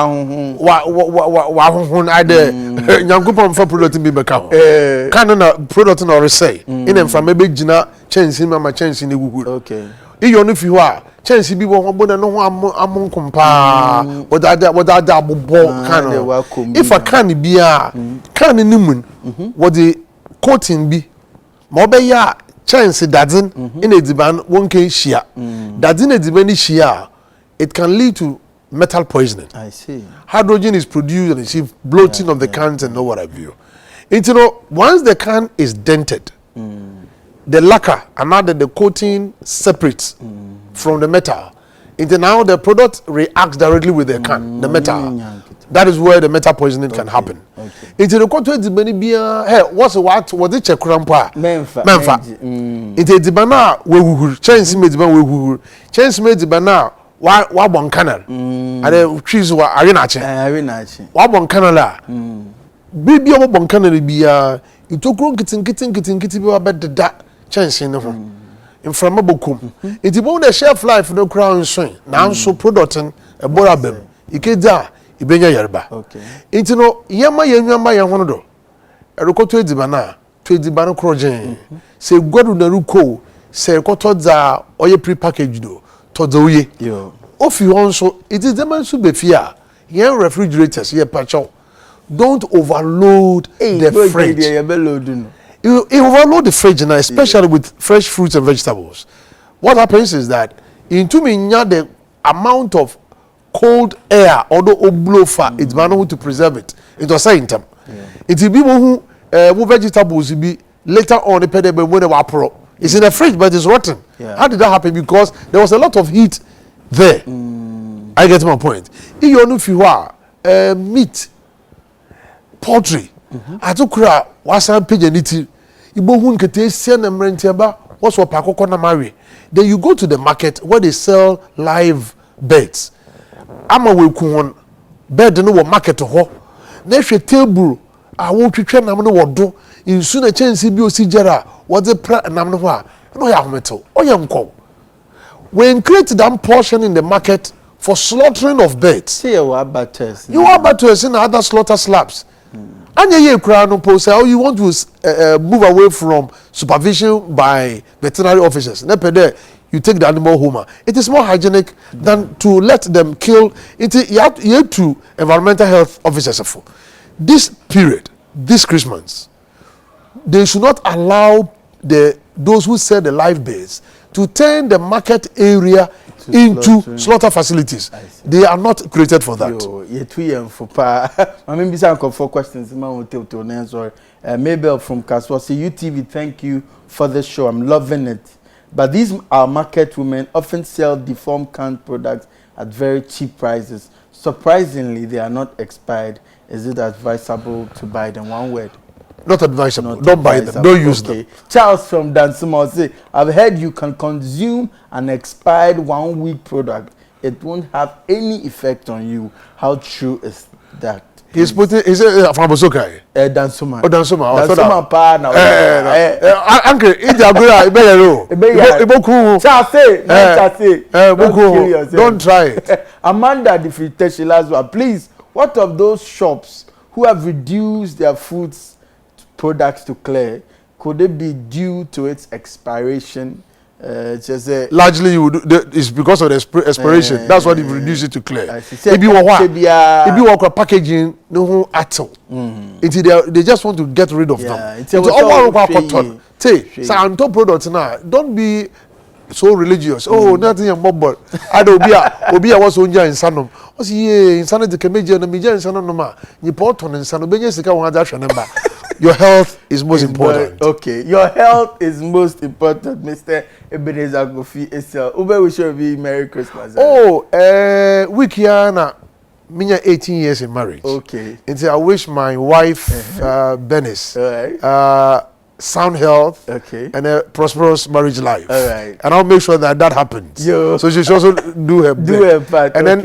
Yankupon for product be become can product or say in and from maybe Gina change in my chance in the wood. Okay. Even if you are chance be one no among compa what that double can if a can be a can in moon what the coating be mobeya chance doesn't in a divan one can share that in a divan share it can lead to metal poisoning. I see. Hydrogen is produced and receive bloating of the cans and know what have you. It's, once the can is dented, the lacquer and now the coating separates from the metal. Into now the product reacts directly with the can, the metal. That is where the metal poisoning can happen. Into the content the many be hey, what's the check crampa? Menfa. Into the banana we chance made the chance made the banana wa bon canal ade trees wa arenache wa bon canal la bibi o bon canal bia itokro kitin bi wa bedda chance ne ho inframa bokum itibo the shelf life no crown so na so product e bora bam ikeda ibenya yerba intino yema yenwamba ye hono do erokoto ediba na to ediba no krogen se gwadu na ruko se koto za oye pre-packaged do todoye if you also it is the man to be fear here refrigerators here patcho don't overload the fridge you overload the fridge now especially with fresh fruits and vegetables. What happens is that into me the amount of cold air although blow far it's manual to preserve it into a certain time it will be who vegetables will be later on the when they were pro. It's in the fridge, but it's rotten. How did that happen? Because there was a lot of heat there. I get my point. If you are meat, poultry, I took wasan pigeonity. Then you go to the market where they sell live birds. I'm a will bed no market to ho. Next table, I won't train. I'm no do. In soon a chance be o sijara what the pra namno no ya metal o ye nko when create that portion in the market for slaughtering of birds. See you abattoirs. You are abattoirs in other slaughter slabs. And you crown on post how you want to move away from supervision by veterinary officers. You take the animal home. It is more hygienic than to let them kill. You have to environmental health officers. This period, this Christmas, they should not allow those who sell the live birds to turn the market area into slaughter facilities. They are not created for that. You're too young for pa. I mean, besides 4 questions, Mabel from Kaswa say UTV, thank you for the show. I'm loving it. But these our market women often sell deformed canned products at very cheap prices. Surprisingly, they are not expired. Is it advisable to buy them? One word. Not advisable. Don't buy them. Don't use them. Charles from Dansuma say, I've heard you can consume an expired 1 week product. It won't have any effect on you. How true is that? He's putting. He said from Bosokai. Dansuma. Oh, Dansuma. Dansuma pa na. Uncle, it's a good. Iberu. Charles say. Don't try it. Amanda, the Friteshi last one. Please, what of those shops who have reduced their foods products to clear, could it be due to its expiration? Largely, it's because of the expiration. That's why they reduce it to clear. If you want packaging, no attle. They just want to get rid of them. It's all cotton. Say, on top products now. Don't be so religious. Oh, nothing your mobile. I don't be a was on in Sanum. What's ye in Sanity Comedian and Media in Sanoma? You put on in Sanobenia, the number. Your health is most important. Okay, your health is most important, Mr. Ebenezer Gofi. Ube, we should be Merry Christmas. Oh, Wikiana, me 18 years in marriage. Okay. And so I wish my wife, Benis, sound health, and a prosperous marriage life. All right. And I'll make sure that happens. Yo. So she should also do her part. And then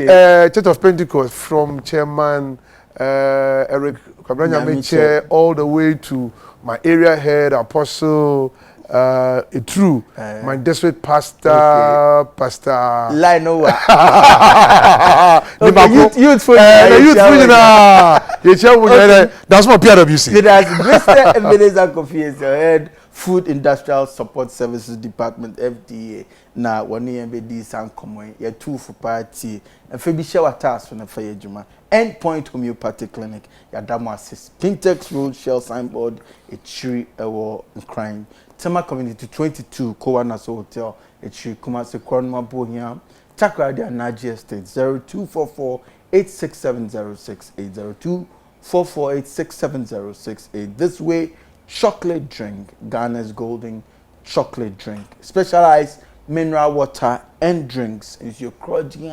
Church of Pentecost from Chairman Eric Kabranya chair all the way to my area head Apostle True, my district pastor, Pastor Linoa. Youthful, that's my PWC. Mr. Ebenezer Kofi is the head Food Industrial Support Services Department, FDA. Now, one year be this and come you're 2 for party. And for be shower task when a fire juma. Endpoint Homeopathy Clinic, Yadamo assist. Pintex Road Shell Signboard, a tree, a war, and crime. Tema Community 22, Kowanaso Hotel, a tree, Kumasi Kronma Bohia, Takradi and Naji Estate, 0244 867068, 0244 867068. This way, chocolate drink, Ghana's Golden Chocolate Drink. Specialized mineral water and drinks. Is your crowding.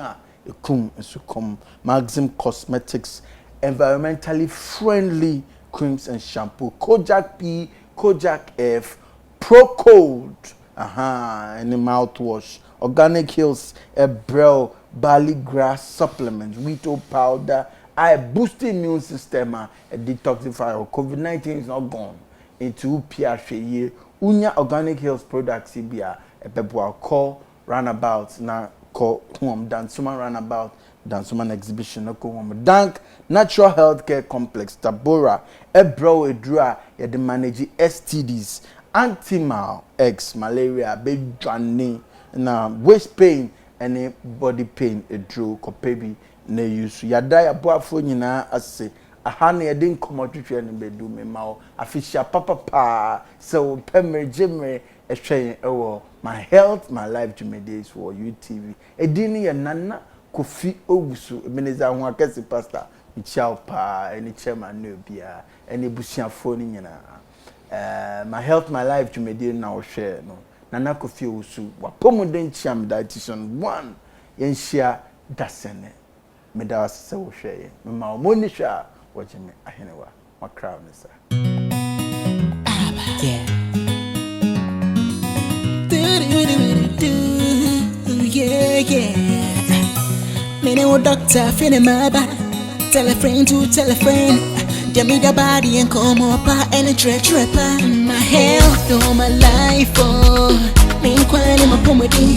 Maxim Cosmetics, environmentally friendly creams and shampoo. Kojak P, Kojak F, Pro Cold, and the mouthwash. Organic Hills, Ebrel, barley grass supplements, wheat powder. I boost the immune system, a detoxifier. COVID-19 is not gone into PRA. Unya Organic Hills products, CBA, a pepper call roundabout now. Dansuma Runabout, Dansuma Exhibition, Dank Natural Healthcare Complex, Tabora, Ebro Edra, the manage STDs, anti-mal, X, malaria, big journey, waist pain, and body pain, a drew, copebi, ne use. Yadaya Boafo, as say, a honey, I didn't come out to and bedu me mao, a fisher papa, so pemmer jimmy, a train, my health, my life, Jimmy days for UTV. A dinner and Nana, Kofi Ogusu, Ebenezer Wakesi Pastor, Michel Pa, any chairman Nubia, any Bushian phone in my health, my life, Jimmy day now share no. Nana Kofi Ogusu, Wapomoden Cham dietitian 1, yen share dasene. Medawas so share. Mamma Monisha, watching me, Ahenewa, my crown is yeah. Yeah. Me no doctor, feeling my back. Tell a friend to tell a friend. Get me the body and come up and a trapper. My health, all my life, oh.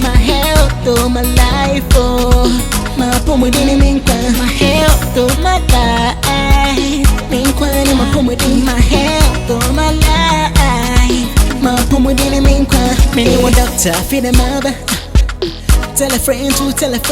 my health, oh, my life, oh. My pomodini minkwa, my health, oh, my life. Minkwa ni my pomodini, my health, oh, my life. My pomodini minkwa. Me no doctor, feed the mother. Tell a friend to tell a friend.